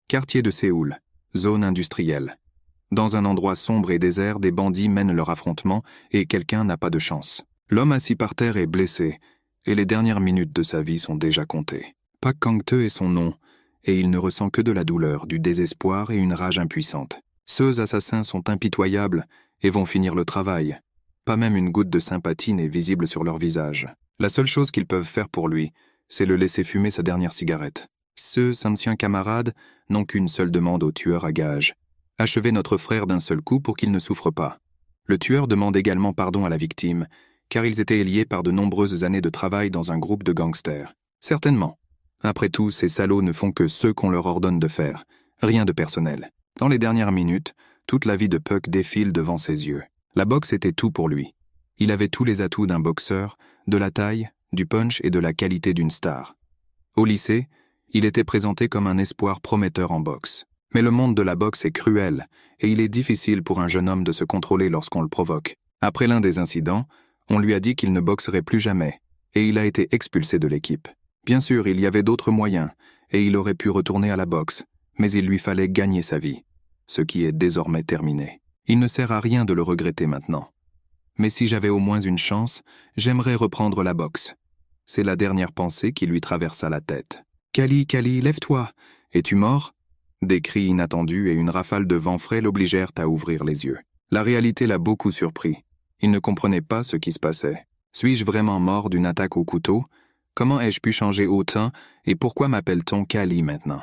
Quartier de Séoul, zone industrielle. Dans un endroit sombre et désert, des bandits mènent leur affrontement et quelqu'un n'a pas de chance. L'homme assis par terre est blessé et les dernières minutes de sa vie sont déjà comptées. Park Kang-tae est son nom et il ne ressent que de la douleur, du désespoir et une rage impuissante. Ceux assassins sont impitoyables et vont finir le travail. Pas même une goutte de sympathie n'est visible sur leur visage. La seule chose qu'ils peuvent faire pour lui, c'est le laisser fumer sa dernière cigarette. Ceux anciens camarades n'ont qu'une seule demande au tueur à gages. Achevez notre frère d'un seul coup pour qu'il ne souffre pas. Le tueur demande également pardon à la victime, car ils étaient liés par de nombreuses années de travail dans un groupe de gangsters. Certainement. Après tout, ces salauds ne font que ce qu'on leur ordonne de faire. Rien de personnel. Dans les dernières minutes, toute la vie de Puck défile devant ses yeux. La boxe était tout pour lui. Il avait tous les atouts d'un boxeur, de la taille, du punch et de la qualité d'une star. Au lycée, il était présenté comme un espoir prometteur en boxe. Mais le monde de la boxe est cruel, et il est difficile pour un jeune homme de se contrôler lorsqu'on le provoque. Après l'un des incidents, on lui a dit qu'il ne boxerait plus jamais, et il a été expulsé de l'équipe. Bien sûr, il y avait d'autres moyens, et il aurait pu retourner à la boxe, mais il lui fallait gagner sa vie, ce qui est désormais terminé. Il ne sert à rien de le regretter maintenant. Mais si j'avais au moins une chance, j'aimerais reprendre la boxe. C'est la dernière pensée qui lui traversa la tête. « Kali, Kali, lève-toi! Es-tu mort ?» Des cris inattendus et une rafale de vent frais l'obligèrent à ouvrir les yeux. La réalité l'a beaucoup surpris. Il ne comprenait pas ce qui se passait. Suis-je vraiment mort d'une attaque au couteau? Comment ai-je pu changer autant et pourquoi m'appelle-t-on Kali maintenant?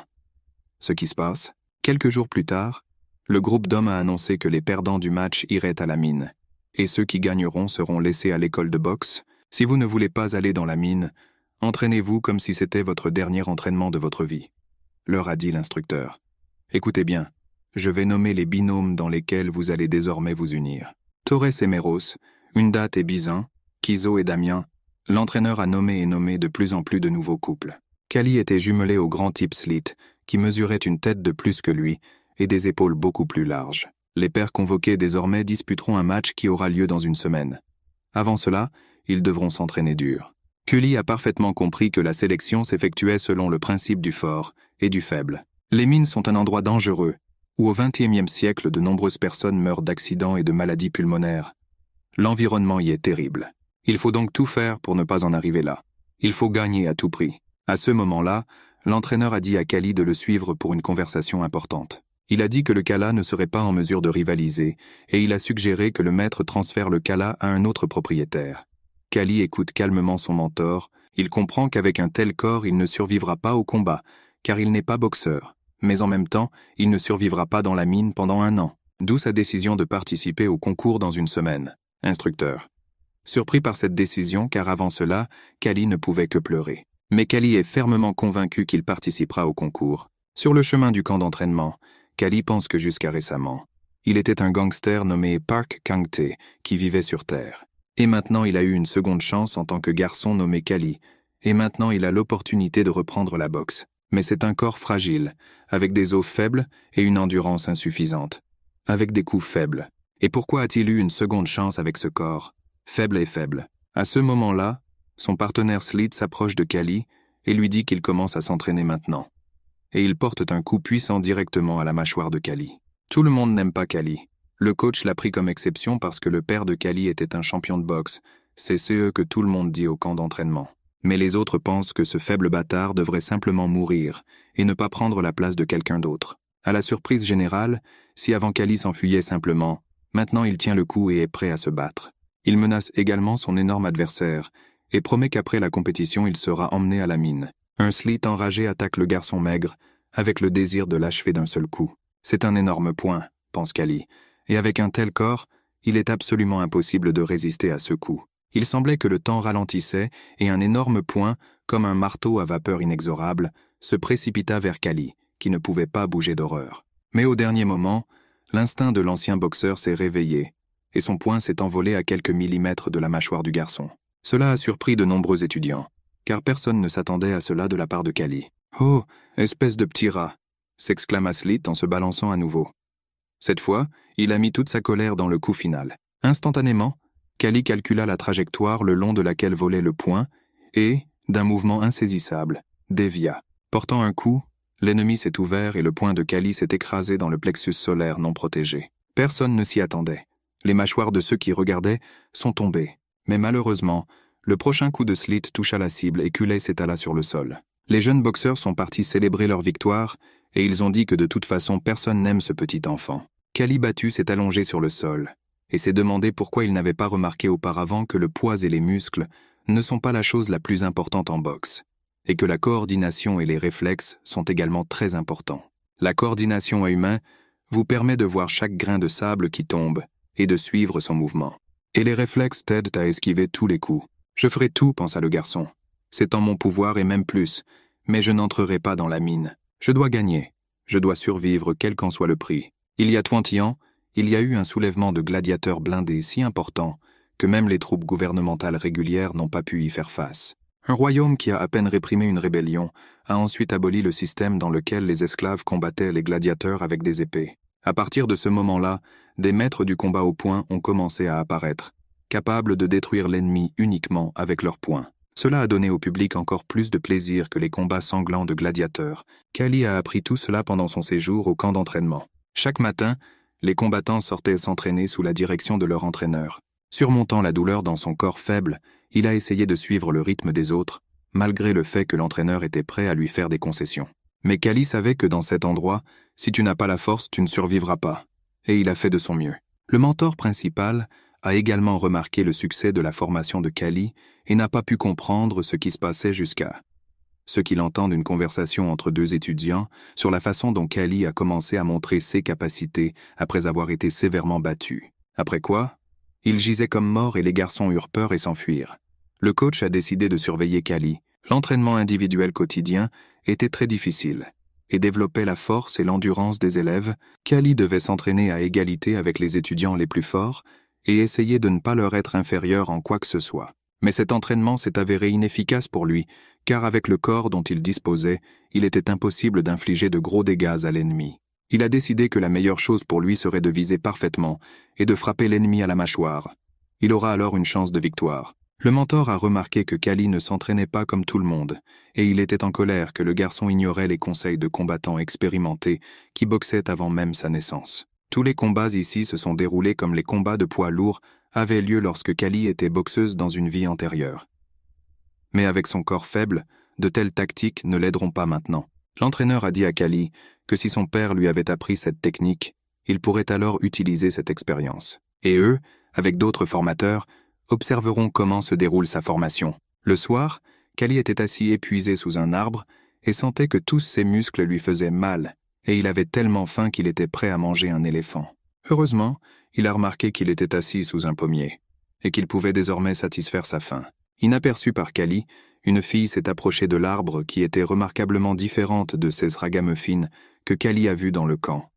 Ce qui se passe, quelques jours plus tard, le groupe d'hommes a annoncé que les perdants du match iraient à la mine, et ceux qui gagneront seront laissés à l'école de boxe. Si vous ne voulez pas aller dans la mine, entraînez-vous comme si c'était votre dernier entraînement de votre vie, leur a dit l'instructeur. Écoutez bien, je vais nommer les binômes dans lesquels vous allez désormais vous unir. Torres et Meros, Undat et Bizan, Kizo et Damien, l'entraîneur a nommé et nommé de plus en plus de nouveaux couples. Kali était jumelé au grand type Slit, qui mesurait une tête de plus que lui et des épaules beaucoup plus larges. Les pairs convoqués désormais disputeront un match qui aura lieu dans une semaine. Avant cela, ils devront s'entraîner dur. Kuli a parfaitement compris que la sélection s'effectuait selon le principe du fort et du faible. Les mines sont un endroit dangereux, où au XXIe siècle de nombreuses personnes meurent d'accidents et de maladies pulmonaires. L'environnement y est terrible. Il faut donc tout faire pour ne pas en arriver là. Il faut gagner à tout prix. À ce moment-là, l'entraîneur a dit à Kali de le suivre pour une conversation importante. Il a dit que le Kala ne serait pas en mesure de rivaliser, et il a suggéré que le maître transfère le Kala à un autre propriétaire. Kali écoute calmement son mentor. Il comprend qu'avec un tel corps, il ne survivra pas au combat, car il n'est pas boxeur. Mais en même temps, il ne survivra pas dans la mine pendant 1 an. D'où sa décision de participer au concours dans une semaine. Instructeur. Surpris par cette décision, car avant cela, Kali ne pouvait que pleurer. Mais Kali est fermement convaincu qu'il participera au concours. Sur le chemin du camp d'entraînement, Kali pense que jusqu'à récemment, il était un gangster nommé Park Kang-tae qui vivait sur Terre. Et maintenant il a eu une seconde chance en tant que garçon nommé Kali, et maintenant il a l'opportunité de reprendre la boxe. Mais c'est un corps fragile, avec des os faibles et une endurance insuffisante, avec des coups faibles. Et pourquoi a-t-il eu une seconde chance avec ce corps, faible et faible? À ce moment-là, son partenaire Slit s'approche de Kali et lui dit qu'il commence à s'entraîner maintenant. Et il porte un coup puissant directement à la mâchoire de Kali. Tout le monde n'aime pas Kali. Le coach l'a pris comme exception parce que le père de Kali était un champion de boxe. C'est ce que tout le monde dit au camp d'entraînement. Mais les autres pensent que ce faible bâtard devrait simplement mourir et ne pas prendre la place de quelqu'un d'autre. À la surprise générale, si avant Kali s'enfuyait simplement, maintenant il tient le coup et est prêt à se battre. Il menace également son énorme adversaire et promet qu'après la compétition il sera emmené à la mine. Un Slit enragé attaque le garçon maigre avec le désir de l'achever d'un seul coup. C'est un énorme point, pense Kali, et avec un tel corps, il est absolument impossible de résister à ce coup. Il semblait que le temps ralentissait et un énorme poing, comme un marteau à vapeur inexorable, se précipita vers Kali, qui ne pouvait pas bouger d'horreur. Mais au dernier moment, l'instinct de l'ancien boxeur s'est réveillé, et son poing s'est envolé à quelques millimètres de la mâchoire du garçon. Cela a surpris de nombreux étudiants, car personne ne s'attendait à cela de la part de Kali. « Oh, espèce de petit rat !» s'exclama Slit en se balançant à nouveau. Cette fois, il a mis toute sa colère dans le coup final. Instantanément, Kali calcula la trajectoire le long de laquelle volait le poing et, d'un mouvement insaisissable, dévia. Portant un coup, L'ennemi s'est ouvert et le poing de Kali s'est écrasé dans le plexus solaire non protégé. Personne ne s'y attendait. Les mâchoires de ceux qui regardaient sont tombées. Mais malheureusement, le prochain coup de Slit toucha la cible et Culey s'étala sur le sol. Les jeunes boxeurs sont partis célébrer leur victoire et ils ont dit que de toute façon personne n'aime ce petit enfant. Kali battu s'est allongé sur le sol et s'est demandé pourquoi il n'avait pas remarqué auparavant que le poids et les muscles ne sont pas la chose la plus importante en boxe et que la coordination et les réflexes sont également très importants. La coordination à humain vous permet de voir chaque grain de sable qui tombe et de suivre son mouvement. Et les réflexes t'aident à esquiver tous les coups. Je ferai tout, pensa le garçon. C'est en mon pouvoir et même plus, mais je n'entrerai pas dans la mine. Je dois gagner. Je dois survivre quel qu'en soit le prix. Il y a 20 ans, il y a eu un soulèvement de gladiateurs blindés si important que même les troupes gouvernementales régulières n'ont pas pu y faire face. Un royaume qui a à peine réprimé une rébellion a ensuite aboli le système dans lequel les esclaves combattaient les gladiateurs avec des épées. À partir de ce moment-là, des maîtres du combat au poing ont commencé à apparaître, capables de détruire l'ennemi uniquement avec leurs poings. Cela a donné au public encore plus de plaisir que les combats sanglants de gladiateurs. Kali a appris tout cela pendant son séjour au camp d'entraînement. Chaque matin, les combattants sortaient s'entraîner sous la direction de leur entraîneur. Surmontant la douleur dans son corps faible, il a essayé de suivre le rythme des autres, malgré le fait que l'entraîneur était prêt à lui faire des concessions. Mais Kali savait que dans cet endroit, si tu n'as pas la force, tu ne survivras pas. Et il a fait de son mieux. Le mentor principal a également remarqué le succès de la formation de Kali et n'a pas pu comprendre ce qui se passait jusqu'à ce qu'il entende une conversation entre deux étudiants sur la façon dont Kali a commencé à montrer ses capacités après avoir été sévèrement battu. Après quoi, il gisait comme mort et les garçons eurent peur et s'enfuirent. Le coach a décidé de surveiller Kali. L'entraînement individuel quotidien était très difficile et développait la force et l'endurance des élèves. Kali devait s'entraîner à égalité avec les étudiants les plus forts et essayer de ne pas leur être inférieur en quoi que ce soit. Mais cet entraînement s'est avéré inefficace pour lui, car avec le corps dont il disposait, il était impossible d'infliger de gros dégâts à l'ennemi. Il a décidé que la meilleure chose pour lui serait de viser parfaitement et de frapper l'ennemi à la mâchoire. Il aura alors une chance de victoire. Le mentor a remarqué que Kali ne s'entraînait pas comme tout le monde, et il était en colère que le garçon ignorait les conseils de combattants expérimentés qui boxaient avant même sa naissance. Tous les combats ici se sont déroulés comme les combats de poids lourds avaient lieu lorsque Kali était boxeuse dans une vie antérieure. Mais avec son corps faible, de telles tactiques ne l'aideront pas maintenant. L'entraîneur a dit à Kali que si son père lui avait appris cette technique, il pourrait alors utiliser cette expérience. Et eux, avec d'autres formateurs, observeront comment se déroule sa formation. Le soir, Kali était assis épuisé sous un arbre et sentait que tous ses muscles lui faisaient mal, et il avait tellement faim qu'il était prêt à manger un éléphant. Heureusement, il a remarqué qu'il était assis sous un pommier, et qu'il pouvait désormais satisfaire sa faim. Inaperçue par Kali, une fille s'est approchée de l'arbre qui était remarquablement différente de ces ragamuffins que Kali a vues dans le camp.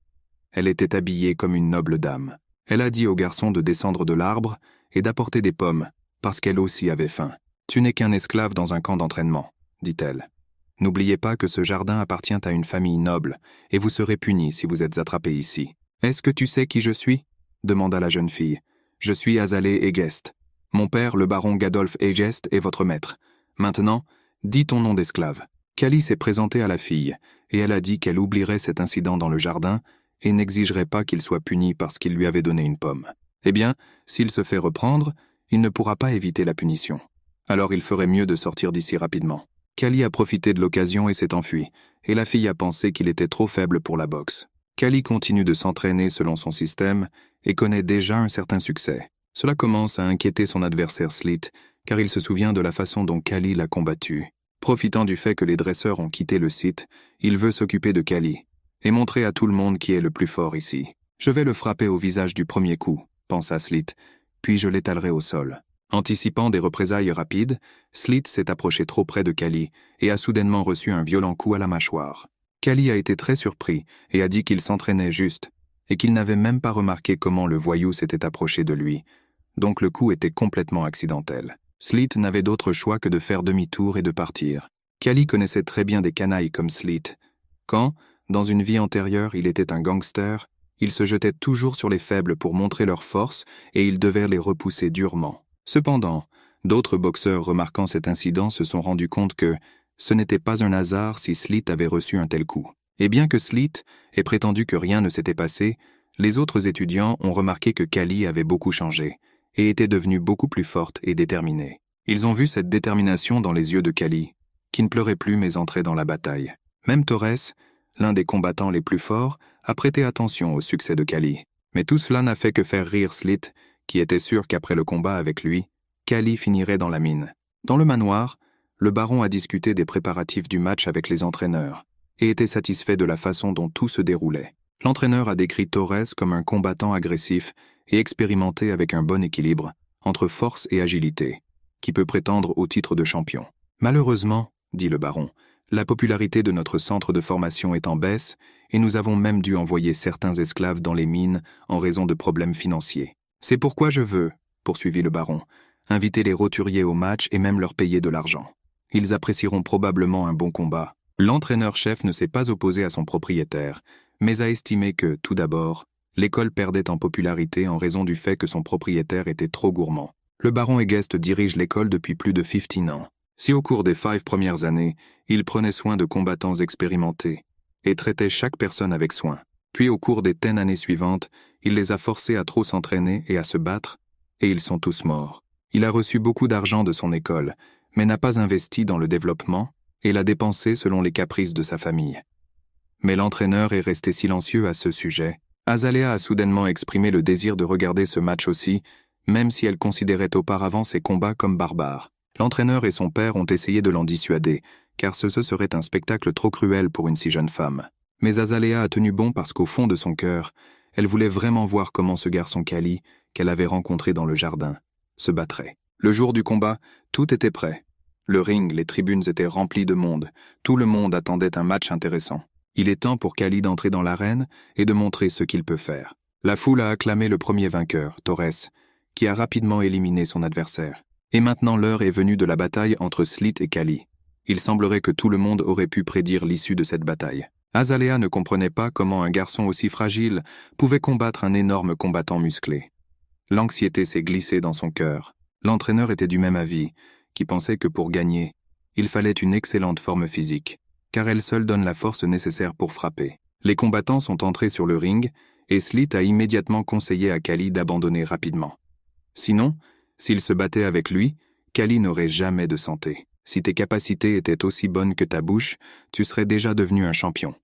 Elle était habillée comme une noble dame. Elle a dit au garçon de descendre de l'arbre et d'apporter des pommes, parce qu'elle aussi avait faim. « Tu n'es qu'un esclave dans un camp d'entraînement, » dit-elle. « N'oubliez pas que ce jardin appartient à une famille noble, et vous serez puni si vous êtes attrapé ici. »« Est-ce que tu sais qui je suis ?» demanda la jeune fille. « Je suis Azalée Egest. Mon père, le baron Gadolf Egest, est votre maître. Maintenant, dis ton nom d'esclave. » Kali s'est présentée à la fille, et elle a dit qu'elle oublierait cet incident dans le jardin et n'exigerait pas qu'il soit puni parce qu'il lui avait donné une pomme. Eh bien, s'il se fait reprendre, il ne pourra pas éviter la punition. Alors il ferait mieux de sortir d'ici rapidement. Kali a profité de l'occasion et s'est enfui, et la fille a pensé qu'il était trop faible pour la boxe. Kali continue de s'entraîner selon son système et connaît déjà un certain succès. Cela commence à inquiéter son adversaire Slit, car il se souvient de la façon dont Kali l'a combattu. Profitant du fait que les dresseurs ont quitté le site, il veut s'occuper de Kali et montrer à tout le monde qui est le plus fort ici. « Je vais le frapper au visage du premier coup », pensa Slit, puis je l'étalerai au sol. Anticipant des représailles rapides, Slit s'est approché trop près de Kali et a soudainement reçu un violent coup à la mâchoire. Kali a été très surpris et a dit qu'il s'entraînait juste et qu'il n'avait même pas remarqué comment le voyou s'était approché de lui, donc le coup était complètement accidentel. Slit n'avait d'autre choix que de faire demi-tour et de partir. Kali connaissait très bien des canailles comme Slit. Quand, dans une vie antérieure, il était un gangster, il se jetait toujours sur les faibles pour montrer leur force et il devait les repousser durement. Cependant, d'autres boxeurs remarquant cet incident se sont rendus compte que, Ce n'était pas un hasard si Sleet avait reçu un tel coup. Et bien que Sleet ait prétendu que rien ne s'était passé, les autres étudiants ont remarqué que Callie avait beaucoup changé et était devenue beaucoup plus forte et déterminée. Ils ont vu cette détermination dans les yeux de Callie, qui ne pleurait plus mais entrait dans la bataille. Même Torres, l'un des combattants les plus forts, a prêté attention au succès de Callie. Mais tout cela n'a fait que faire rire Sleet, qui était sûr qu'après le combat avec lui, Callie finirait dans la mine. Dans le manoir, le baron a discuté des préparatifs du match avec les entraîneurs et était satisfait de la façon dont tout se déroulait. L'entraîneur a décrit Torres comme un combattant agressif et expérimenté avec un bon équilibre entre force et agilité, qui peut prétendre au titre de champion. Malheureusement, dit le baron, la popularité de notre centre de formation est en baisse et nous avons même dû envoyer certains esclaves dans les mines en raison de problèmes financiers. C'est pourquoi je veux, poursuivit le baron, inviter les roturiers au match et même leur payer de l'argent. Ils apprécieront probablement un bon combat. L'entraîneur-chef ne s'est pas opposé à son propriétaire, mais a estimé que, tout d'abord, l'école perdait en popularité en raison du fait que son propriétaire était trop gourmand. Le baron Egest dirige l'école depuis plus de 15 ans. Si au cours des 5 premières années, il prenait soin de combattants expérimentés et traitait chaque personne avec soin, puis au cours des 10 années suivantes, il les a forcés à trop s'entraîner et à se battre, et ils sont tous morts. Il a reçu beaucoup d'argent de son école, mais n'a pas investi dans le développement et l'a dépensé selon les caprices de sa famille. Mais l'entraîneur est resté silencieux à ce sujet. Azalea a soudainement exprimé le désir de regarder ce match aussi, même si elle considérait auparavant ses combats comme barbares. L'entraîneur et son père ont essayé de l'en dissuader, car ce serait un spectacle trop cruel pour une si jeune femme. Mais Azalea a tenu bon parce qu'au fond de son cœur, elle voulait vraiment voir comment ce garçon Callie, qu'elle avait rencontré dans le jardin, se battrait. Le jour du combat, tout était prêt. Le ring, les tribunes étaient remplies de monde. Tout le monde attendait un match intéressant. Il est temps pour Callie d'entrer dans l'arène et de montrer ce qu'il peut faire. La foule a acclamé le premier vainqueur, Torres, qui a rapidement éliminé son adversaire. Et maintenant l'heure est venue de la bataille entre Sleet et Callie. Il semblerait que tout le monde aurait pu prédire l'issue de cette bataille. Azalea ne comprenait pas comment un garçon aussi fragile pouvait combattre un énorme combattant musclé. L'anxiété s'est glissée dans son cœur. L'entraîneur était du même avis, qui pensait que pour gagner, il fallait une excellente forme physique, car elle seule donne la force nécessaire pour frapper. Les combattants sont entrés sur le ring, et Sleet a immédiatement conseillé à Callie d'abandonner rapidement. Sinon, s'il se battait avec lui, Callie n'aurait jamais de santé. Si tes capacités étaient aussi bonnes que ta bouche, tu serais déjà devenu un champion.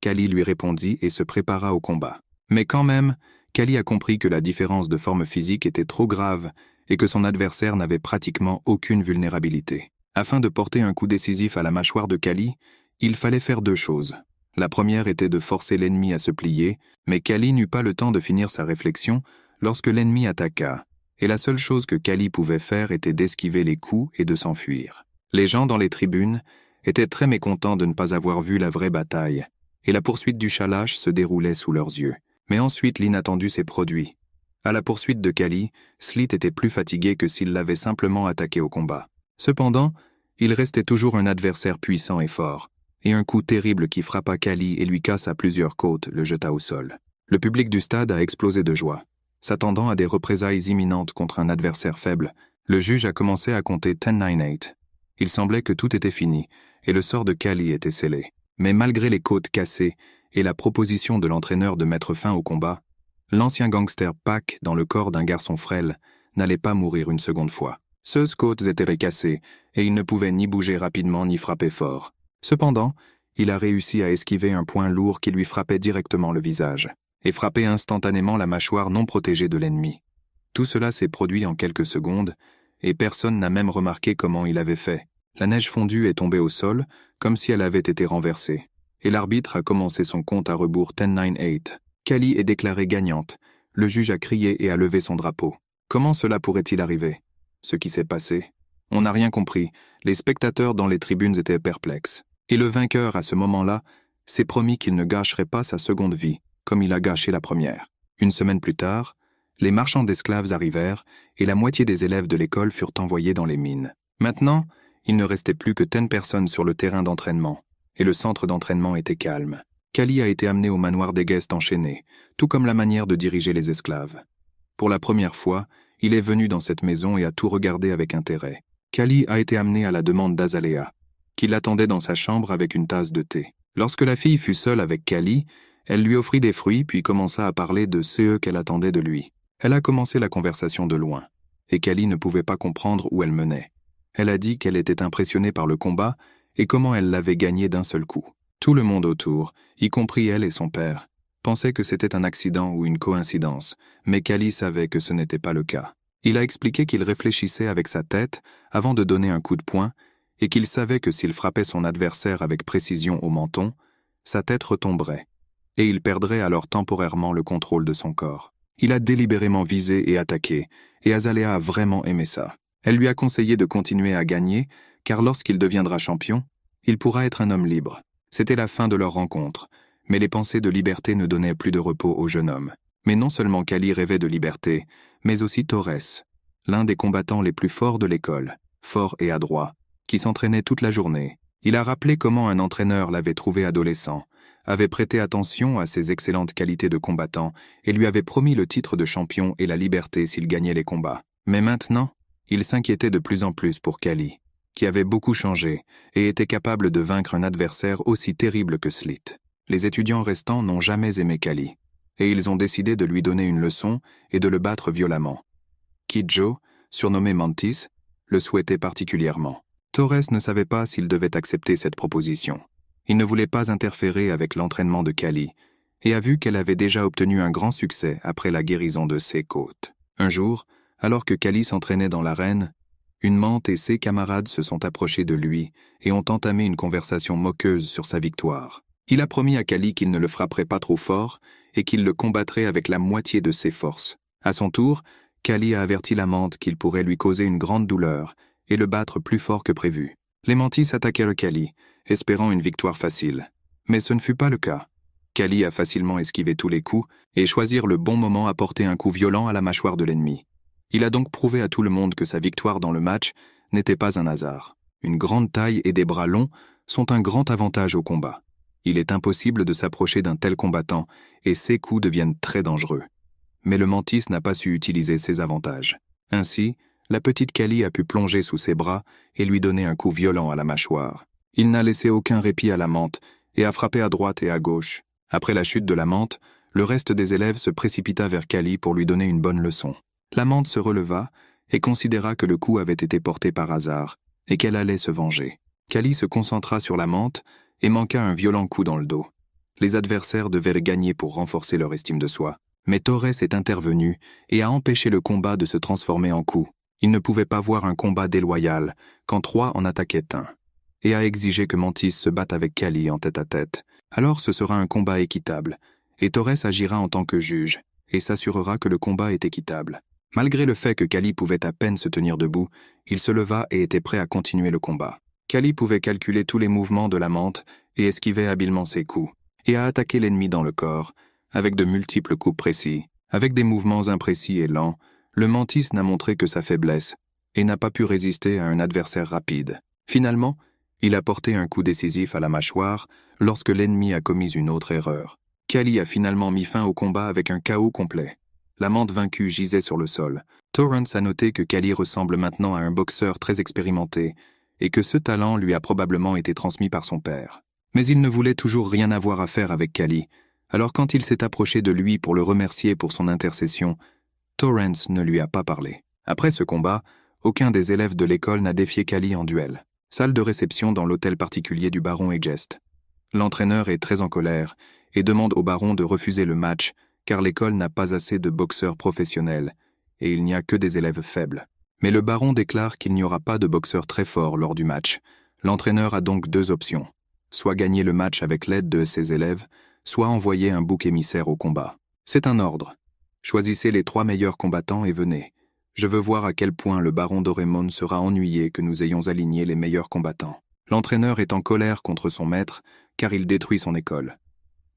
Callie lui répondit et se prépara au combat. Mais quand même, Callie a compris que la différence de forme physique était trop grave et que son adversaire n'avait pratiquement aucune vulnérabilité. Afin de porter un coup décisif à la mâchoire de Callie, il fallait faire 2 choses. La première était de forcer l'ennemi à se plier, mais Callie n'eut pas le temps de finir sa réflexion lorsque l'ennemi attaqua, et la seule chose que Callie pouvait faire était d'esquiver les coups et de s'enfuir. Les gens dans les tribunes étaient très mécontents de ne pas avoir vu la vraie bataille, et la poursuite du chalage se déroulait sous leurs yeux. Mais ensuite l'inattendu s'est produit. À la poursuite de Callie, Sleet était plus fatigué que s'il l'avait simplement attaqué au combat. Cependant, il restait toujours un adversaire puissant et fort, et un coup terrible qui frappa Callie et lui cassa plusieurs côtes le jeta au sol. Le public du stade a explosé de joie. S'attendant à des représailles imminentes contre un adversaire faible, le juge a commencé à compter 10-9-8. Il semblait que tout était fini, et le sort de Callie était scellé. Mais malgré les côtes cassées et la proposition de l'entraîneur de mettre fin au combat, l'ancien gangster Pac dans le corps d'un garçon frêle n'allait pas mourir une seconde fois. Ses côtes étaient cassées, et il ne pouvait ni bouger rapidement ni frapper fort. Cependant, il a réussi à esquiver un poing lourd qui lui frappait directement le visage, et frappait instantanément la mâchoire non protégée de l'ennemi. Tout cela s'est produit en quelques secondes, et personne n'a même remarqué comment il avait fait. La neige fondue est tombée au sol, comme si elle avait été renversée, et l'arbitre a commencé son compte à rebours 10-9-8. Callie est déclarée gagnante. Le juge a crié et a levé son drapeau. Comment cela pourrait-il arriver? Ce qui s'est passé? On n'a rien compris. Les spectateurs dans les tribunes étaient perplexes. Et le vainqueur, à ce moment-là, s'est promis qu'il ne gâcherait pas sa seconde vie, comme il a gâché la première. Une semaine plus tard, les marchands d'esclaves arrivèrent et la moitié des élèves de l'école furent envoyés dans les mines. Maintenant, il ne restait plus que 10 personnes sur le terrain d'entraînement, et le centre d'entraînement était calme. Callie a été amené au manoir d'Egest enchaîné, tout comme la manière de diriger les esclaves. Pour la première fois, il est venu dans cette maison et a tout regardé avec intérêt. Callie a été amené à la demande d'Azalea. qui l'attendait dans sa chambre avec une tasse de thé. Lorsque la fille fut seule avec Callie, elle lui offrit des fruits puis commença à parler de ceux qu'elle attendait de lui. Elle a commencé la conversation de loin, et Callie ne pouvait pas comprendre où elle menait. Elle a dit qu'elle était impressionnée par le combat et comment elle l'avait gagné d'un seul coup. Tout le monde autour, y compris elle et son père, pensait que c'était un accident ou une coïncidence, mais Callie savait que ce n'était pas le cas. Il a expliqué qu'il réfléchissait avec sa tête avant de donner un coup de poing et qu'il savait que s'il frappait son adversaire avec précision au menton, sa tête retomberait, et il perdrait alors temporairement le contrôle de son corps. Il a délibérément visé et attaqué, et Azalea a vraiment aimé ça. Elle lui a conseillé de continuer à gagner, car lorsqu'il deviendra champion, il pourra être un homme libre. C'était la fin de leur rencontre, mais les pensées de liberté ne donnaient plus de repos au jeune homme. Mais non seulement Callie rêvait de liberté, mais aussi Torres, l'un des combattants les plus forts de l'école, fort et adroit, qui s'entraînait toute la journée. Il a rappelé comment un entraîneur l'avait trouvé adolescent, avait prêté attention à ses excellentes qualités de combattant et lui avait promis le titre de champion et la liberté s'il gagnait les combats. Mais maintenant, il s'inquiétait de plus en plus pour Callie, qui avait beaucoup changé et était capable de vaincre un adversaire aussi terrible que Slit. Les étudiants restants n'ont jamais aimé Callie, et ils ont décidé de lui donner une leçon et de le battre violemment. Kid Joe, surnommé Mantis, le souhaitait particulièrement. Torres ne savait pas s'il devait accepter cette proposition. Il ne voulait pas interférer avec l'entraînement de Callie, et a vu qu'elle avait déjà obtenu un grand succès après la guérison de ses côtes. Un jour, alors que Callie s'entraînait dans l'arène, une mante et ses camarades se sont approchés de lui et ont entamé une conversation moqueuse sur sa victoire. Il a promis à Callie qu'il ne le frapperait pas trop fort et qu'il le combattrait avec la moitié de ses forces. À son tour, Callie a averti la mante qu'il pourrait lui causer une grande douleur et le battre plus fort que prévu. Les Mantis attaquèrent Callie, espérant une victoire facile. Mais ce ne fut pas le cas. Callie a facilement esquivé tous les coups et choisir le bon moment à porter un coup violent à la mâchoire de l'ennemi. Il a donc prouvé à tout le monde que sa victoire dans le match n'était pas un hasard. Une grande taille et des bras longs sont un grand avantage au combat. Il est impossible de s'approcher d'un tel combattant et ses coups deviennent très dangereux. Mais le Mantis n'a pas su utiliser ses avantages. Ainsi, la petite Callie a pu plonger sous ses bras et lui donner un coup violent à la mâchoire. Il n'a laissé aucun répit à la mante et a frappé à droite et à gauche. Après la chute de la mante, le reste des élèves se précipita vers Callie pour lui donner une bonne leçon. La mante se releva et considéra que le coup avait été porté par hasard et qu'elle allait se venger. Callie se concentra sur la mante et manqua un violent coup dans le dos. Les adversaires devaient le gagner pour renforcer leur estime de soi. Mais Torres est intervenu et a empêché le combat de se transformer en coup. Il ne pouvait pas voir un combat déloyal quand trois en attaquaient un, et a exigé que Mantis se batte avec Callie en tête-à-tête. Alors ce sera un combat équitable, et Torres agira en tant que juge, et s'assurera que le combat est équitable. Malgré le fait que Callie pouvait à peine se tenir debout, il se leva et était prêt à continuer le combat. Callie pouvait calculer tous les mouvements de la mante et esquivait habilement ses coups, et a attaqué l'ennemi dans le corps, avec de multiples coups précis. Avec des mouvements imprécis et lents, le Mantis n'a montré que sa faiblesse et n'a pas pu résister à un adversaire rapide. Finalement, il a porté un coup décisif à la mâchoire lorsque l'ennemi a commis une autre erreur. Callie a finalement mis fin au combat avec un chaos complet. La mante vaincue gisait sur le sol. Torrance a noté que Callie ressemble maintenant à un boxeur très expérimenté et que ce talent lui a probablement été transmis par son père. Mais il ne voulait toujours rien avoir à faire avec Callie. Alors quand il s'est approché de lui pour le remercier pour son intercession, Torrance ne lui a pas parlé. Après ce combat, aucun des élèves de l'école n'a défié Callie en duel. Salle de réception dans l'hôtel particulier du baron Egest. L'entraîneur est très en colère et demande au baron de refuser le match car l'école n'a pas assez de boxeurs professionnels et il n'y a que des élèves faibles. Mais le baron déclare qu'il n'y aura pas de boxeurs très forts lors du match. L'entraîneur a donc deux options. Soit gagner le match avec l'aide de ses élèves, soit envoyer un bouc émissaire au combat. C'est un ordre. Choisissez les 3 meilleurs combattants et venez. Je veux voir à quel point le baron Doraemon sera ennuyé que nous ayons aligné les meilleurs combattants. L'entraîneur est en colère contre son maître, car il détruit son école.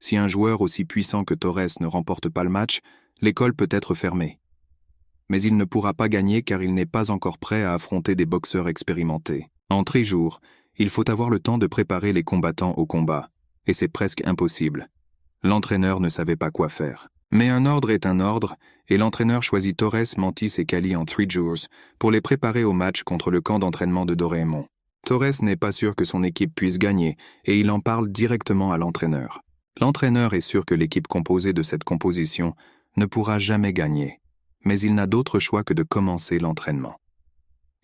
Si un joueur aussi puissant que Torres ne remporte pas le match, l'école peut être fermée. Mais il ne pourra pas gagner car il n'est pas encore prêt à affronter des boxeurs expérimentés. En 3 jours, il faut avoir le temps de préparer les combattants au combat, et c'est presque impossible. L'entraîneur ne savait pas quoi faire. Mais un ordre est un ordre, et l'entraîneur choisit Torres, Mantis et Callie en 3 jours pour les préparer au match contre le camp d'entraînement de Doraemon. Torres n'est pas sûr que son équipe puisse gagner et il en parle directement à l'entraîneur. L'entraîneur est sûr que l'équipe composée de cette composition ne pourra jamais gagner, mais il n'a d'autre choix que de commencer l'entraînement.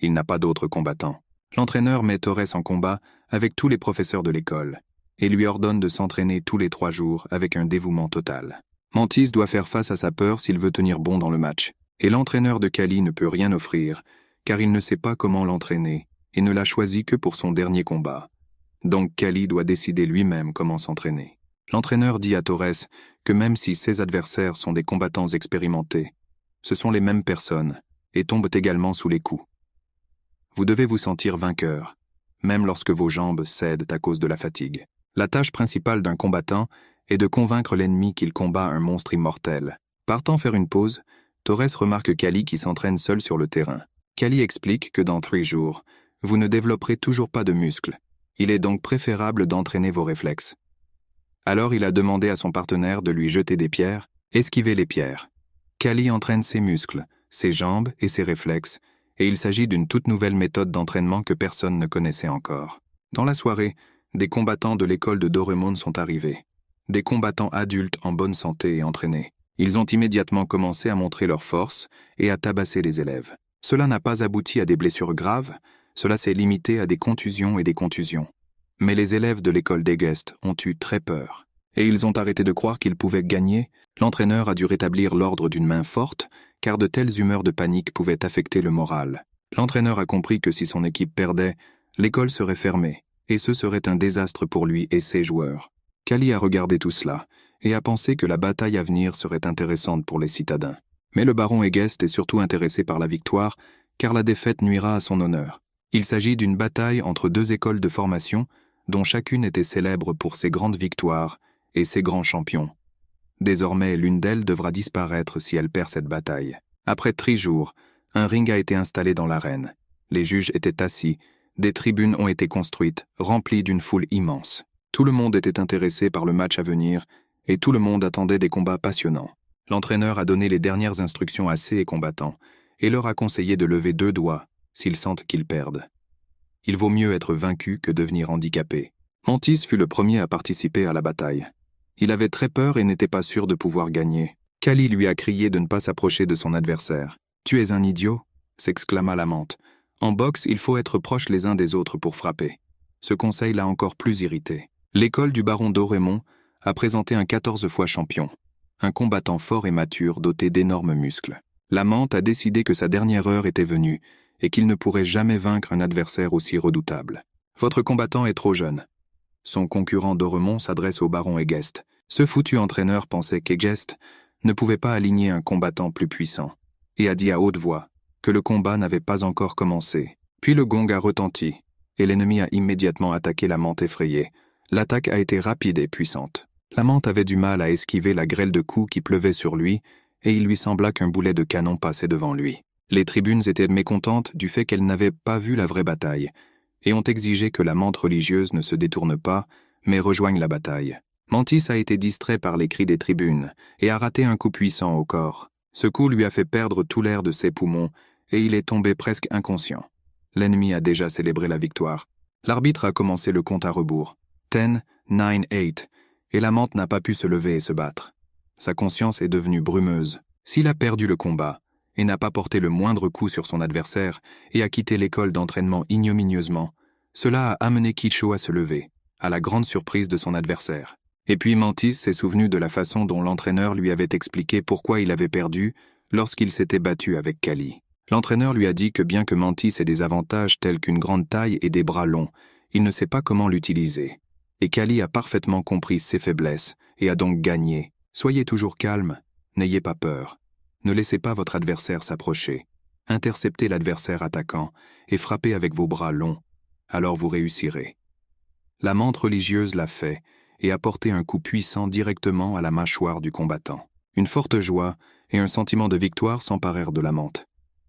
Il n'a pas d'autres combattants. L'entraîneur met Torres en combat avec tous les professeurs de l'école et lui ordonne de s'entraîner tous les 3 jours avec un dévouement total. Mantis doit faire face à sa peur s'il veut tenir bon dans le match, et l'entraîneur de Kali ne peut rien offrir, car il ne sait pas comment l'entraîner et ne l'a choisi que pour son dernier combat. Donc Kali doit décider lui-même comment s'entraîner. L'entraîneur dit à Torres que même si ses adversaires sont des combattants expérimentés, ce sont les mêmes personnes et tombent également sous les coups. Vous devez vous sentir vainqueur, même lorsque vos jambes cèdent à cause de la fatigue. La tâche principale d'un combattant est de convaincre l'ennemi qu'il combat un monstre immortel. Partant faire une pause, Torres remarque Kali qui s'entraîne seul sur le terrain. Kali explique que dans 3 jours, vous ne développerez toujours pas de muscles. Il est donc préférable d'entraîner vos réflexes. Alors il a demandé à son partenaire de lui jeter des pierres, esquiver les pierres. Kali entraîne ses muscles, ses jambes et ses réflexes, et il s'agit d'une toute nouvelle méthode d'entraînement que personne ne connaissait encore. Dans la soirée, des combattants de l'école de Doremon sont arrivés. Des combattants adultes en bonne santé et entraînés. Ils ont immédiatement commencé à montrer leur force et à tabasser les élèves. Cela n'a pas abouti à des blessures graves, cela s'est limité à des contusions et des contusions. Mais les élèves de l'école d'Egest ont eu très peur. Et ils ont arrêté de croire qu'ils pouvaient gagner. L'entraîneur a dû rétablir l'ordre d'une main forte, car de telles humeurs de panique pouvaient affecter le moral. L'entraîneur a compris que si son équipe perdait, l'école serait fermée, et ce serait un désastre pour lui et ses joueurs. Kali a regardé tout cela, et a pensé que la bataille à venir serait intéressante pour les citadins. Mais le baron Egest est surtout intéressé par la victoire, car la défaite nuira à son honneur. Il s'agit d'une bataille entre 2 écoles de formation, dont chacune était célèbre pour ses grandes victoires et ses grands champions. Désormais, l'une d'elles devra disparaître si elle perd cette bataille. Après 3 jours, un ring a été installé dans l'arène. Les juges étaient assis, des tribunes ont été construites, remplies d'une foule immense. Tout le monde était intéressé par le match à venir, et tout le monde attendait des combats passionnants. L'entraîneur a donné les dernières instructions à ses combattants, et leur a conseillé de lever 2 doigts, s'ils sentent qu'ils perdent. Il vaut mieux être vaincu que devenir handicapé. Mantis fut le premier à participer à la bataille. Il avait très peur et n'était pas sûr de pouvoir gagner. Kali lui a crié de ne pas s'approcher de son adversaire. « Tu es un idiot » s'exclama la menthe. « En boxe, il faut être proches les uns des autres pour frapper. » Ce conseil l'a encore plus irrité. L'école du baron Doremon a présenté un 14 fois champion, un combattant fort et mature doté d'énormes muscles. La menthe a décidé que sa dernière heure était venue et qu'il ne pourrait jamais vaincre un adversaire aussi redoutable. « Votre combattant est trop jeune. » Son concurrent Doremon s'adresse au baron Egest. Ce foutu entraîneur pensait qu'Egest ne pouvait pas aligner un combattant plus puissant, et a dit à haute voix que le combat n'avait pas encore commencé. Puis le gong a retenti, et l'ennemi a immédiatement attaqué la menthe effrayée. L'attaque a été rapide et puissante. La menthe avait du mal à esquiver la grêle de coups qui pleuvait sur lui, et il lui sembla qu'un boulet de canon passait devant lui. Les tribunes étaient mécontentes du fait qu'elles n'avaient pas vu la vraie bataille, et ont exigé que la menthe religieuse ne se détourne pas, mais rejoigne la bataille. Mantis a été distrait par les cris des tribunes, et a raté un coup puissant au corps. Ce coup lui a fait perdre tout l'air de ses poumons, et il est tombé presque inconscient. L'ennemi a déjà célébré la victoire. L'arbitre a commencé le compte à rebours. 10, 9, 8, et la menthe n'a pas pu se lever et se battre. Sa conscience est devenue brumeuse. S'il a perdu le combat, et n'a pas porté le moindre coup sur son adversaire, et a quitté l'école d'entraînement ignominieusement, cela a amené Kicho à se lever, à la grande surprise de son adversaire. Et puis Mantis s'est souvenu de la façon dont l'entraîneur lui avait expliqué pourquoi il avait perdu lorsqu'il s'était battu avec Kali. L'entraîneur lui a dit que bien que Mantis ait des avantages tels qu'une grande taille et des bras longs, il ne sait pas comment l'utiliser. Et Kali a parfaitement compris ses faiblesses et a donc gagné. Soyez toujours calme, n'ayez pas peur. Ne laissez pas votre adversaire s'approcher. Interceptez l'adversaire attaquant et frappez avec vos bras longs. Alors vous réussirez. La menthe religieuse l'a fait et a porté un coup puissant directement à la mâchoire du combattant. Une forte joie et un sentiment de victoire s'emparèrent de la menthe.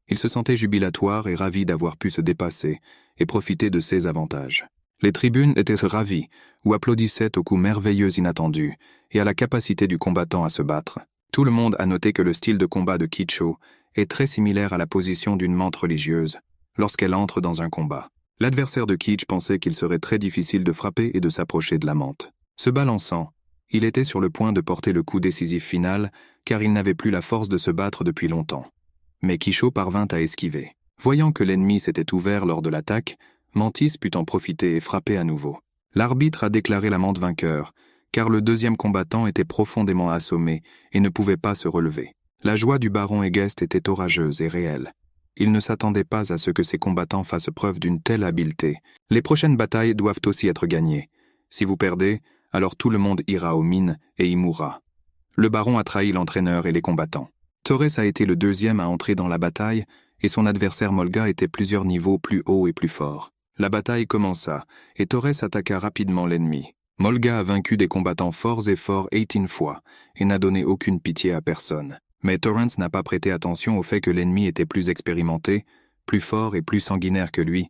Il se sentait jubilatoire et ravi d'avoir pu se dépasser et profiter de ses avantages. Les tribunes étaient ravies ou applaudissaient au coup merveilleux inattendu et à la capacité du combattant à se battre. Tout le monde a noté que le style de combat de Kicho est très similaire à la position d'une menthe religieuse lorsqu'elle entre dans un combat. L'adversaire de Keach pensait qu'il serait très difficile de frapper et de s'approcher de la menthe. Se balançant, il était sur le point de porter le coup décisif final, car il n'avait plus la force de se battre depuis longtemps. Mais Quichot parvint à esquiver. Voyant que l'ennemi s'était ouvert lors de l'attaque, Mantis put en profiter et frapper à nouveau. L'arbitre a déclaré la menthe vainqueur, car le deuxième combattant était profondément assommé et ne pouvait pas se relever. La joie du baron Egest était orageuse et réelle. Il ne s'attendait pas à ce que ses combattants fassent preuve d'une telle habileté. Les prochaines batailles doivent aussi être gagnées. Si vous perdez, alors tout le monde ira aux mines et y mourra. Le baron a trahi l'entraîneur et les combattants. Torres a été le deuxième à entrer dans la bataille, et son adversaire Molga était plusieurs niveaux plus haut et plus fort. La bataille commença, et Torres attaqua rapidement l'ennemi. Molga a vaincu des combattants forts et forts 18 fois, et n'a donné aucune pitié à personne. Mais Torrance n'a pas prêté attention au fait que l'ennemi était plus expérimenté, plus fort et plus sanguinaire que lui,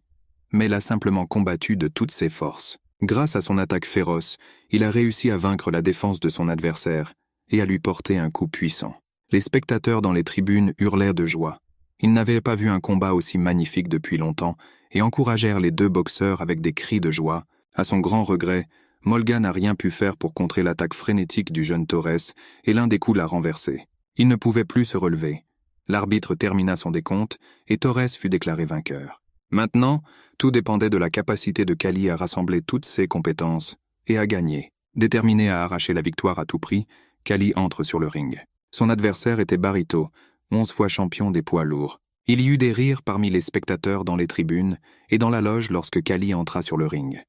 mais l'a simplement combattu de toutes ses forces. Grâce à son attaque féroce, il a réussi à vaincre la défense de son adversaire et à lui porter un coup puissant. Les spectateurs dans les tribunes hurlèrent de joie. Ils n'avaient pas vu un combat aussi magnifique depuis longtemps et encouragèrent les deux boxeurs avec des cris de joie. À son grand regret, Molga n'a rien pu faire pour contrer l'attaque frénétique du jeune Torres et l'un des coups l'a renversé. Il ne pouvait plus se relever. L'arbitre termina son décompte et Torres fut déclaré vainqueur. Maintenant, tout dépendait de la capacité de Kali à rassembler toutes ses compétences et à gagner. Déterminé à arracher la victoire à tout prix, Kali entre sur le ring. Son adversaire était Barito, 11 fois champion des poids lourds. Il y eut des rires parmi les spectateurs dans les tribunes et dans la loge lorsque Kali entra sur le ring.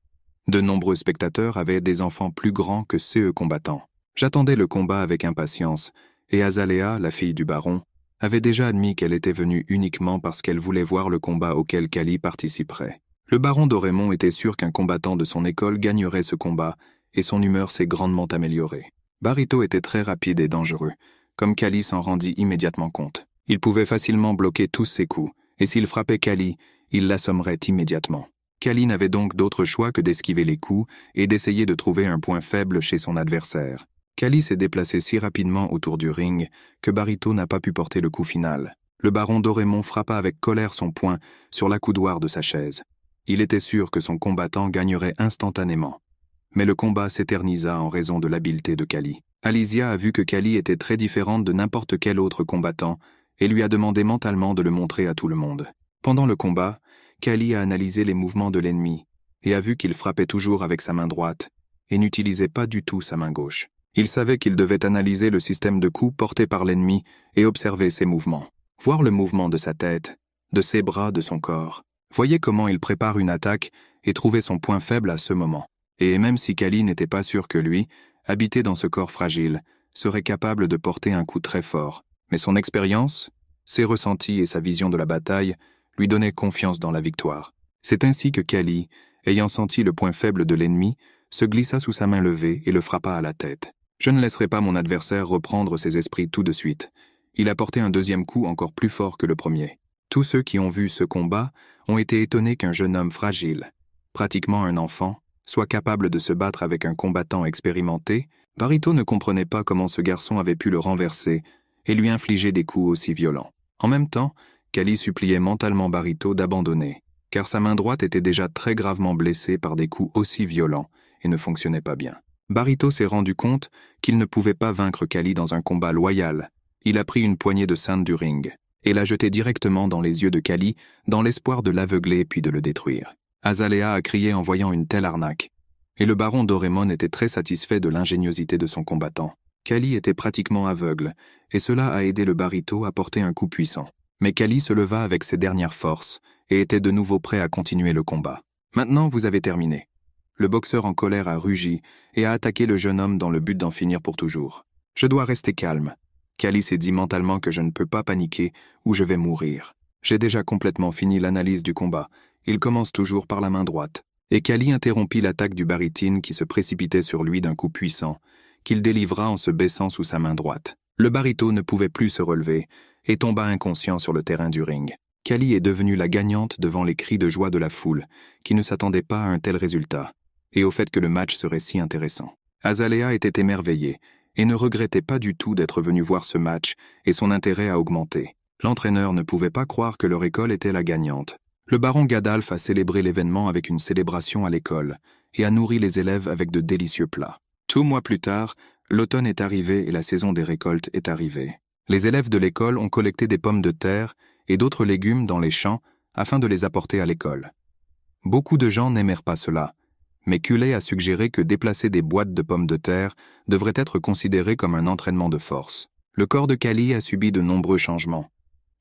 De nombreux spectateurs avaient des enfants plus grands que ceux combattants. J'attendais le combat avec impatience, et Azalea, la fille du baron, avait déjà admis qu'elle était venue uniquement parce qu'elle voulait voir le combat auquel Kali participerait. Le baron d'Orémont était sûr qu'un combattant de son école gagnerait ce combat, et son humeur s'est grandement améliorée. Barito était très rapide et dangereux, comme Kali s'en rendit immédiatement compte. Il pouvait facilement bloquer tous ses coups, et s'il frappait Kali, il l'assommerait immédiatement. Kali n'avait donc d'autre choix que d'esquiver les coups et d'essayer de trouver un point faible chez son adversaire. Kali s'est déplacé si rapidement autour du ring que Barito n'a pas pu porter le coup final. Le baron d'Orémont frappa avec colère son poing sur l'accoudoir de sa chaise. Il était sûr que son combattant gagnerait instantanément. Mais le combat s'éternisa en raison de l'habileté de Kali. Alizia a vu que Kali était très différente de n'importe quel autre combattant et lui a demandé mentalement de le montrer à tout le monde. Pendant le combat, Kali a analysé les mouvements de l'ennemi et a vu qu'il frappait toujours avec sa main droite et n'utilisait pas du tout sa main gauche. Il savait qu'il devait analyser le système de coups porté par l'ennemi et observer ses mouvements. Voir le mouvement de sa tête, de ses bras, de son corps. Voyez comment il prépare une attaque et trouver son point faible à ce moment. Et même si Kali n'était pas sûr que lui, habité dans ce corps fragile, serait capable de porter un coup très fort. Mais son expérience, ses ressentis et sa vision de la bataille lui donnaient confiance dans la victoire. C'est ainsi que Kali, ayant senti le point faible de l'ennemi, se glissa sous sa main levée et le frappa à la tête. Je ne laisserai pas mon adversaire reprendre ses esprits tout de suite. Il a porté un deuxième coup encore plus fort que le premier. Tous ceux qui ont vu ce combat ont été étonnés qu'un jeune homme fragile, pratiquement un enfant, soit capable de se battre avec un combattant expérimenté. Barito ne comprenait pas comment ce garçon avait pu le renverser et lui infliger des coups aussi violents. En même temps, Kali suppliait mentalement Barito d'abandonner, car sa main droite était déjà très gravement blessée par des coups aussi violents et ne fonctionnait pas bien. Barito s'est rendu compte qu'il ne pouvait pas vaincre Kali dans un combat loyal. Il a pris une poignée de ceintes du ring et l'a jetée directement dans les yeux de Kali dans l'espoir de l'aveugler puis de le détruire. Azalea a crié en voyant une telle arnaque, et le baron d'Orémon était très satisfait de l'ingéniosité de son combattant. Kali était pratiquement aveugle, et cela a aidé le Barito à porter un coup puissant. Mais Kali se leva avec ses dernières forces et était de nouveau prêt à continuer le combat. Maintenant, vous avez terminé. Le boxeur en colère a rugi et a attaqué le jeune homme dans le but d'en finir pour toujours. Je dois rester calme. Kali s'est dit mentalement que je ne peux pas paniquer ou je vais mourir. J'ai déjà complètement fini l'analyse du combat. Il commence toujours par la main droite. Et Kali interrompit l'attaque du Baritine qui se précipitait sur lui d'un coup puissant, qu'il délivra en se baissant sous sa main droite. Le Barito ne pouvait plus se relever et tomba inconscient sur le terrain du ring. Kali est devenue la gagnante devant les cris de joie de la foule, qui ne s'attendait pas à un tel résultat, et au fait que le match serait si intéressant. Azalea était émerveillée et ne regrettait pas du tout d'être venue voir ce match, et son intérêt a augmenté. L'entraîneur ne pouvait pas croire que leur école était la gagnante. Le baron Gadalf a célébré l'événement avec une célébration à l'école et a nourri les élèves avec de délicieux plats. 2 mois plus tard, l'automne est arrivé et la saison des récoltes est arrivée. Les élèves de l'école ont collecté des pommes de terre et d'autres légumes dans les champs afin de les apporter à l'école. Beaucoup de gens n'aimèrent pas cela, mais Culey a suggéré que déplacer des boîtes de pommes de terre devrait être considéré comme un entraînement de force. Le corps de Callie a subi de nombreux changements.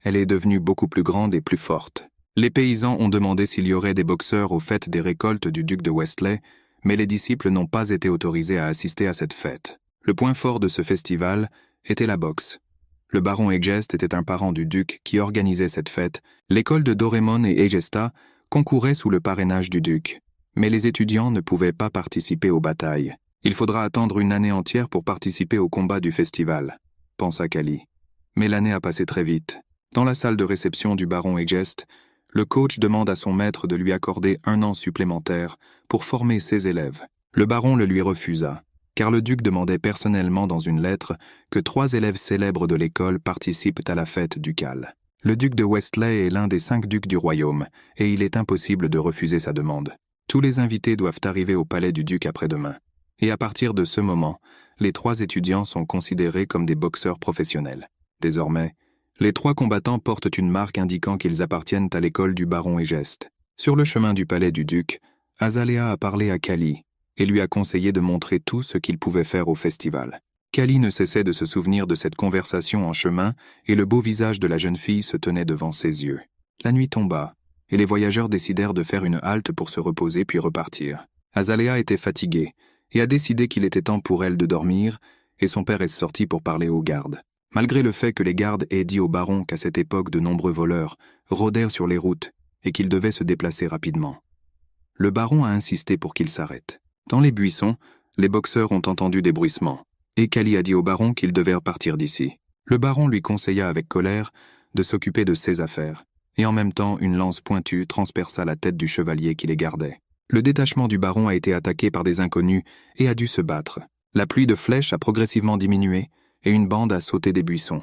Elle est devenue beaucoup plus grande et plus forte. Les paysans ont demandé s'il y aurait des boxeurs aux fêtes des récoltes du duc de Westley, mais les disciples n'ont pas été autorisés à assister à cette fête. Le point fort de ce festival était la boxe. Le baron Egest était un parent du duc qui organisait cette fête. L'école de Dorémon et Egesta concourait sous le parrainage du duc, mais les étudiants ne pouvaient pas participer aux batailles. Il faudra attendre une année entière pour participer au combat du festival, pensa Callie. Mais l'année a passé très vite. Dans la salle de réception du baron Egest, le coach demande à son maître de lui accorder 1 an supplémentaire pour former ses élèves. Le baron le lui refusa, car le duc demandait personnellement dans une lettre que 3 élèves célèbres de l'école participent à la fête ducale. Le duc de Westley est l'un des 5 ducs du royaume, et il est impossible de refuser sa demande. Tous les invités doivent arriver au palais du duc après-demain. Et à partir de ce moment, les 3 étudiants sont considérés comme des boxeurs professionnels. Désormais, les 3 combattants portent une marque indiquant qu'ils appartiennent à l'école du baron Egest. Sur le chemin du palais du duc, Azalea a parlé à Callie et lui a conseillé de montrer tout ce qu'il pouvait faire au festival. Callie ne cessait de se souvenir de cette conversation en chemin et le beau visage de la jeune fille se tenait devant ses yeux. La nuit tomba, et les voyageurs décidèrent de faire une halte pour se reposer puis repartir. Azalea était fatiguée et a décidé qu'il était temps pour elle de dormir, et son père est sorti pour parler aux gardes. Malgré le fait que les gardes aient dit au baron qu'à cette époque de nombreux voleurs rôdèrent sur les routes et qu'il devait se déplacer rapidement. Le baron a insisté pour qu'il s'arrête. Dans les buissons, les boxeurs ont entendu des bruissements, et Callie a dit au baron qu'il devait partir d'ici. Le baron lui conseilla avec colère de s'occuper de ses affaires, et en même temps une lance pointue transperça la tête du chevalier qui les gardait. Le détachement du baron a été attaqué par des inconnus et a dû se battre. La pluie de flèches a progressivement diminué, et une bande a sauté des buissons.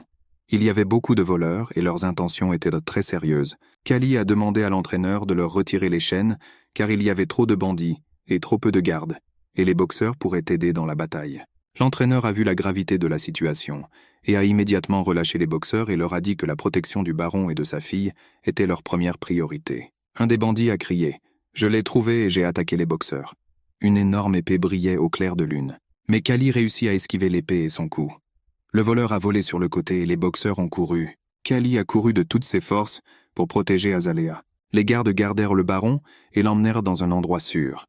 Il y avait beaucoup de voleurs et leurs intentions étaient très sérieuses. Callie a demandé à l'entraîneur de leur retirer les chaînes car il y avait trop de bandits et trop peu de gardes, et les boxeurs pourraient aider dans la bataille. L'entraîneur a vu la gravité de la situation et a immédiatement relâché les boxeurs et leur a dit que la protection du baron et de sa fille était leur première priorité. Un des bandits a crié « Je l'ai trouvé et j'ai attaqué les boxeurs ». Une énorme épée brillait au clair de lune, mais Callie réussit à esquiver l'épée et son coup. Le voleur a volé sur le côté et les boxeurs ont couru. Callie a couru de toutes ses forces pour protéger Azalea. Les gardes gardèrent le baron et l'emmenèrent dans un endroit sûr.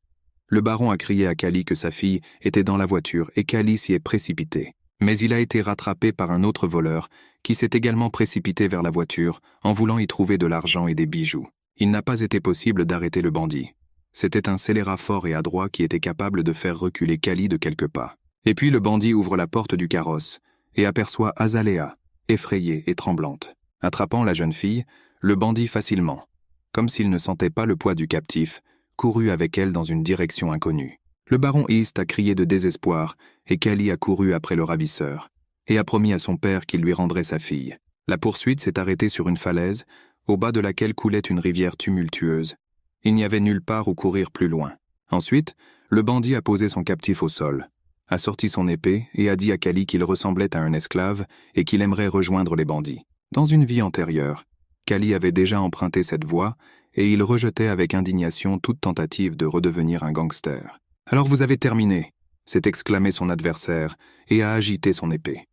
Le baron a crié à Callie que sa fille était dans la voiture et Callie s'y est précipitée. Mais il a été rattrapé par un autre voleur qui s'est également précipité vers la voiture en voulant y trouver de l'argent et des bijoux. Il n'a pas été possible d'arrêter le bandit. C'était un scélérat fort et adroit qui était capable de faire reculer Callie de quelques pas. Et puis le bandit ouvre la porte du carrosse et aperçoit Azalea, effrayée et tremblante. Attrapant la jeune fille, le bandit facilement, comme s'il ne sentait pas le poids du captif, courut avec elle dans une direction inconnue. Le baron East a crié de désespoir et Callie a couru après le ravisseur et a promis à son père qu'il lui rendrait sa fille. La poursuite s'est arrêtée sur une falaise, au bas de laquelle coulait une rivière tumultueuse. Il n'y avait nulle part où courir plus loin. Ensuite, le bandit a posé son captif au sol, a sorti son épée et a dit à Callie qu'il ressemblait à un esclave et qu'il aimerait rejoindre les bandits. Dans une vie antérieure, Callie avait déjà emprunté cette voie et il rejetait avec indignation toute tentative de redevenir un gangster. « Alors vous avez terminé !» s'est exclamé son adversaire et a agité son épée.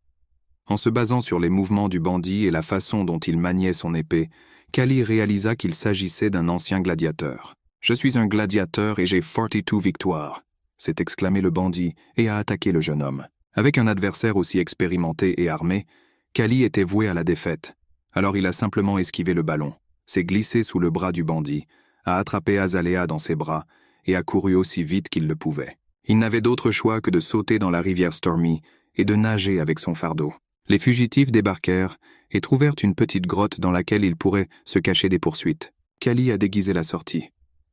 En se basant sur les mouvements du bandit et la façon dont il maniait son épée, Callie réalisa qu'il s'agissait d'un ancien gladiateur. « Je suis un gladiateur et j'ai 42 victoires !» s'est exclamé le bandit et a attaqué le jeune homme. Avec un adversaire aussi expérimenté et armé, Callie était voué à la défaite. Alors il a simplement esquivé le ballon, s'est glissé sous le bras du bandit, a attrapé Azalea dans ses bras et a couru aussi vite qu'il le pouvait. Il n'avait d'autre choix que de sauter dans la rivière Stormy et de nager avec son fardeau. Les fugitifs débarquèrent et trouvèrent une petite grotte dans laquelle ils pourraient se cacher des poursuites. Callie a déguisé la sortie.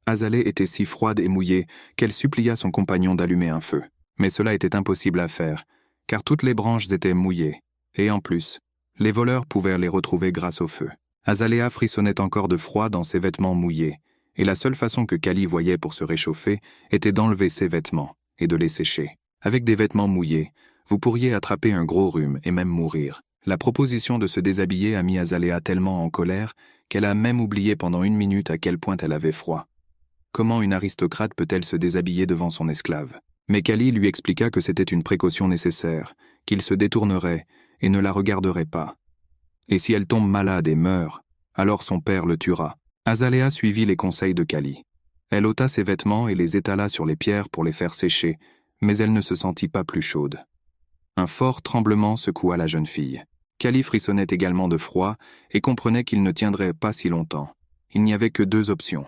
Azalea était si froide et mouillée qu'elle supplia son compagnon d'allumer un feu. Mais cela était impossible à faire, car toutes les branches étaient mouillées, et en plus, les voleurs pouvaient les retrouver grâce au feu. Azalea frissonnait encore de froid dans ses vêtements mouillés, et la seule façon que Kali voyait pour se réchauffer était d'enlever ses vêtements et de les sécher. Avec des vêtements mouillés, vous pourriez attraper un gros rhume et même mourir. La proposition de se déshabiller a mis Azalea tellement en colère qu'elle a même oublié pendant 1 minute à quel point elle avait froid. Comment une aristocrate peut-elle se déshabiller devant son esclave? Mais Kali lui expliqua que c'était une précaution nécessaire, qu'il se détournerait et ne la regarderait pas. Et si elle tombe malade et meurt, alors son père le tuera. Azalea suivit les conseils de Kali. Elle ôta ses vêtements et les étala sur les pierres pour les faire sécher, mais elle ne se sentit pas plus chaude. Un fort tremblement secoua la jeune fille. Kali frissonnait également de froid et comprenait qu'il ne tiendrait pas si longtemps. Il n'y avait que 2 options.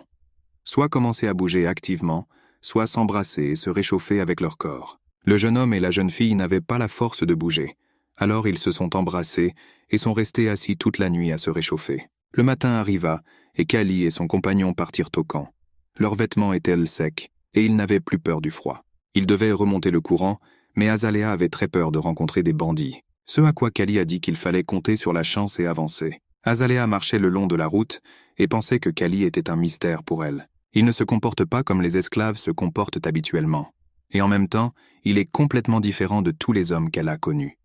Soit commencer à bouger activement, soit s'embrasser et se réchauffer avec leur corps. Le jeune homme et la jeune fille n'avaient pas la force de bouger. Alors ils se sont embrassés et sont restés assis toute la nuit à se réchauffer. Le matin arriva et Kali et son compagnon partirent au camp. Leurs vêtements étaient secs et ils n'avaient plus peur du froid. Ils devaient remonter le courant, mais Azalea avait très peur de rencontrer des bandits. Ce à quoi Kali a dit qu'il fallait compter sur la chance et avancer. Azalea marchait le long de la route et pensait que Kali était un mystère pour elle. Il ne se comporte pas comme les esclaves se comportent habituellement. Et en même temps, il est complètement différent de tous les hommes qu'elle a connus.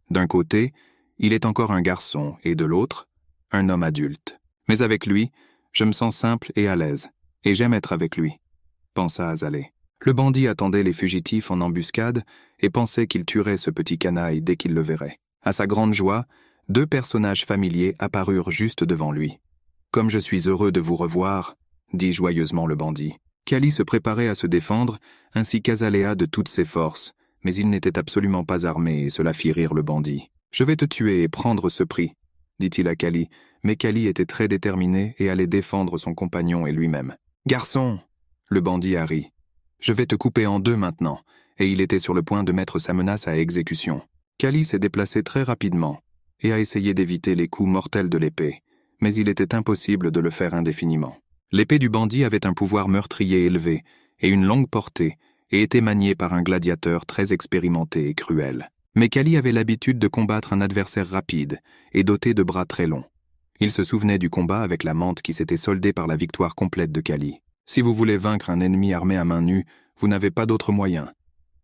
D'un côté, il est encore un garçon et de l'autre, un homme adulte. Mais avec lui, je me sens simple et à l'aise, et j'aime être avec lui, pensa Azalea. Le bandit attendait les fugitifs en embuscade et pensait qu'il tuerait ce petit canaille dès qu'il le verrait. À sa grande joie, 2 personnages familiers apparurent juste devant lui. « Comme je suis heureux de vous revoir », dit joyeusement le bandit. Kali se préparait à se défendre, ainsi qu'Azalea de toutes ses forces, mais il n'était absolument pas armé et cela fit rire le bandit. « Je vais te tuer et prendre ce prix », dit-il à Kali, mais Kali était très déterminé et allait défendre son compagnon et lui-même. « Garçon !» Le bandit a ri. « Je vais te couper en 2 maintenant », et il était sur le point de mettre sa menace à exécution. Kali s'est déplacé très rapidement et a essayé d'éviter les coups mortels de l'épée, mais il était impossible de le faire indéfiniment. L'épée du bandit avait un pouvoir meurtrier élevé et une longue portée et était maniée par un gladiateur très expérimenté et cruel. Mais Kali avait l'habitude de combattre un adversaire rapide et doté de bras très longs. Il se souvenait du combat avec la menthe qui s'était soldé par la victoire complète de Kali. Si vous voulez vaincre un ennemi armé à main nue, vous n'avez pas d'autre moyen.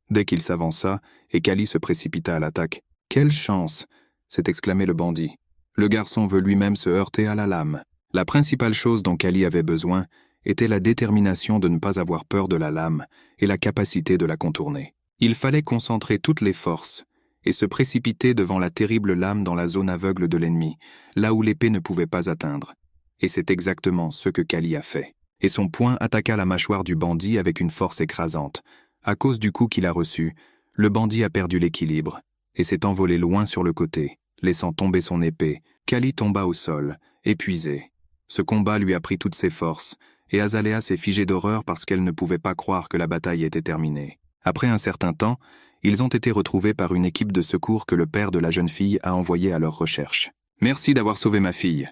Dès qu'il s'avança, et Kali se précipita à l'attaque. « Quelle chance !» s'est exclamé le bandit. Le garçon veut lui-même se heurter à la lame. La principale chose dont Kali avait besoin était la détermination de ne pas avoir peur de la lame et la capacité de la contourner. Il fallait concentrer toutes les forces et se précipiter devant la terrible lame dans la zone aveugle de l'ennemi, là où l'épée ne pouvait pas atteindre. Et c'est exactement ce que Kali a fait. Et son poing attaqua la mâchoire du bandit avec une force écrasante. À cause du coup qu'il a reçu, le bandit a perdu l'équilibre et s'est envolé loin sur le côté, laissant tomber son épée. Kali tomba au sol, épuisé. Ce combat lui a pris toutes ses forces, et Azalea s'est figée d'horreur parce qu'elle ne pouvait pas croire que la bataille était terminée. Après un certain temps, ils ont été retrouvés par une équipe de secours que le père de la jeune fille a envoyée à leur recherche. « Merci d'avoir sauvé ma fille »,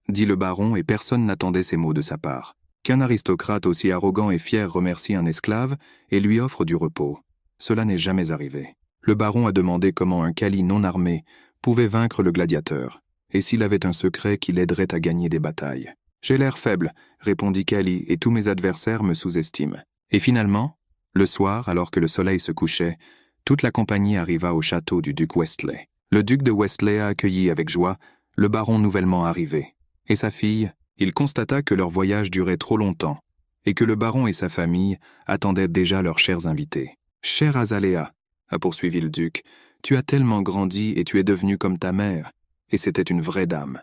dit le baron et personne n'attendait ces mots de sa part. Qu'un aristocrate aussi arrogant et fier remercie un esclave et lui offre du repos. Cela n'est jamais arrivé. Le baron a demandé comment un Kali non armé pouvait vaincre le gladiateur, et s'il avait un secret qui l'aiderait à gagner des batailles. « J'ai l'air faible », répondit Kali, et tous mes adversaires me sous-estiment. Et finalement, le soir, alors que le soleil se couchait, toute la compagnie arriva au château du duc Westley. Le duc de Westley a accueilli avec joie le baron nouvellement arrivé. Et sa fille, il constata que leur voyage durait trop longtemps, et que le baron et sa famille attendaient déjà leurs chers invités. « Chère Azalea », a poursuivi le duc, « tu as tellement grandi et tu es devenue comme ta mère, et c'était une vraie dame. »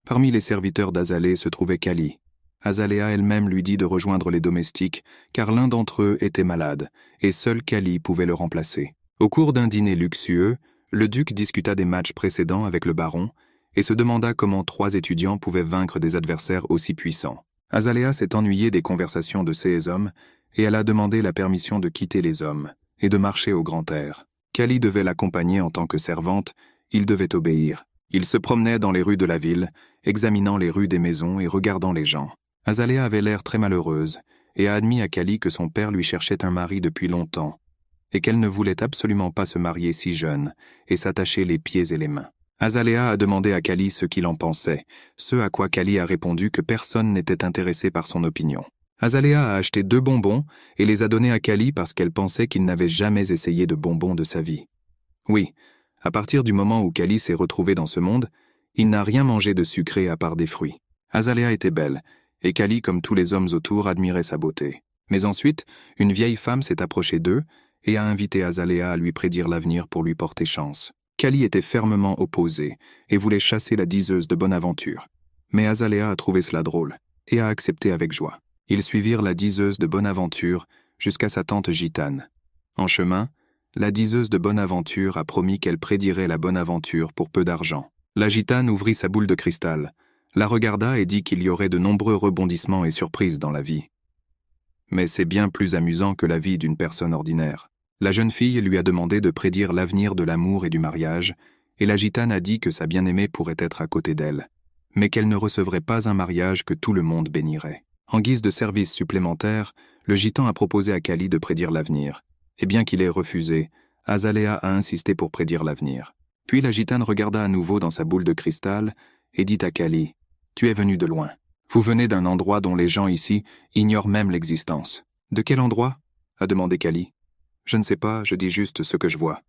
Parmi les serviteurs d'Azalea se trouvait Kali. Azalea elle-même lui dit de rejoindre les domestiques, car l'un d'entre eux était malade, et seul Kali pouvait le remplacer. Au cours d'un dîner luxueux, le duc discuta des matchs précédents avec le baron, et se demanda comment 3 étudiants pouvaient vaincre des adversaires aussi puissants. Azalea s'est ennuyée des conversations de ces hommes, et elle a demandé la permission de quitter les hommes, et de marcher au grand air. Kali devait l'accompagner en tant que servante, il devait obéir. Il se promenait dans les rues de la ville, examinant les rues des maisons et regardant les gens. Azalea avait l'air très malheureuse, et a admis à Kali que son père lui cherchait un mari depuis longtemps, et qu'elle ne voulait absolument pas se marier si jeune et s'attacher les pieds et les mains. Azalea a demandé à Kali ce qu'il en pensait, ce à quoi Kali a répondu que personne n'était intéressé par son opinion. Azalea a acheté 2 bonbons et les a donnés à Kali parce qu'elle pensait qu'il n'avait jamais essayé de bonbons de sa vie. Oui, à partir du moment où Kali s'est retrouvé dans ce monde, il n'a rien mangé de sucré à part des fruits. Azalea était belle, et Kali, comme tous les hommes autour, admirait sa beauté. Mais ensuite, une vieille femme s'est approchée d'eux et a invité Azalea à lui prédire l'avenir pour lui porter chance. Kali était fermement opposée et voulait chasser la diseuse de bonne aventure. Mais Azalea a trouvé cela drôle et a accepté avec joie. Ils suivirent la diseuse de bonne aventure jusqu'à sa tante gitane. En chemin, la diseuse de bonne aventure a promis qu'elle prédirait la bonne aventure pour peu d'argent. La gitane ouvrit sa boule de cristal, la regarda et dit qu'il y aurait de nombreux rebondissements et surprises dans la vie. Mais c'est bien plus amusant que la vie d'une personne ordinaire. La jeune fille lui a demandé de prédire l'avenir de l'amour et du mariage, et la gitane a dit que sa bien-aimée pourrait être à côté d'elle, mais qu'elle ne recevrait pas un mariage que tout le monde bénirait. En guise de service supplémentaire, le gitan a proposé à Kali de prédire l'avenir, et bien qu'il ait refusé, Azalea a insisté pour prédire l'avenir. Puis la gitane regarda à nouveau dans sa boule de cristal et dit à Kali, « Tu es venu de loin. Vous venez d'un endroit dont les gens ici ignorent même l'existence. »« De quel endroit ?» a demandé Kali. « Je ne sais pas, je dis juste ce que je vois, »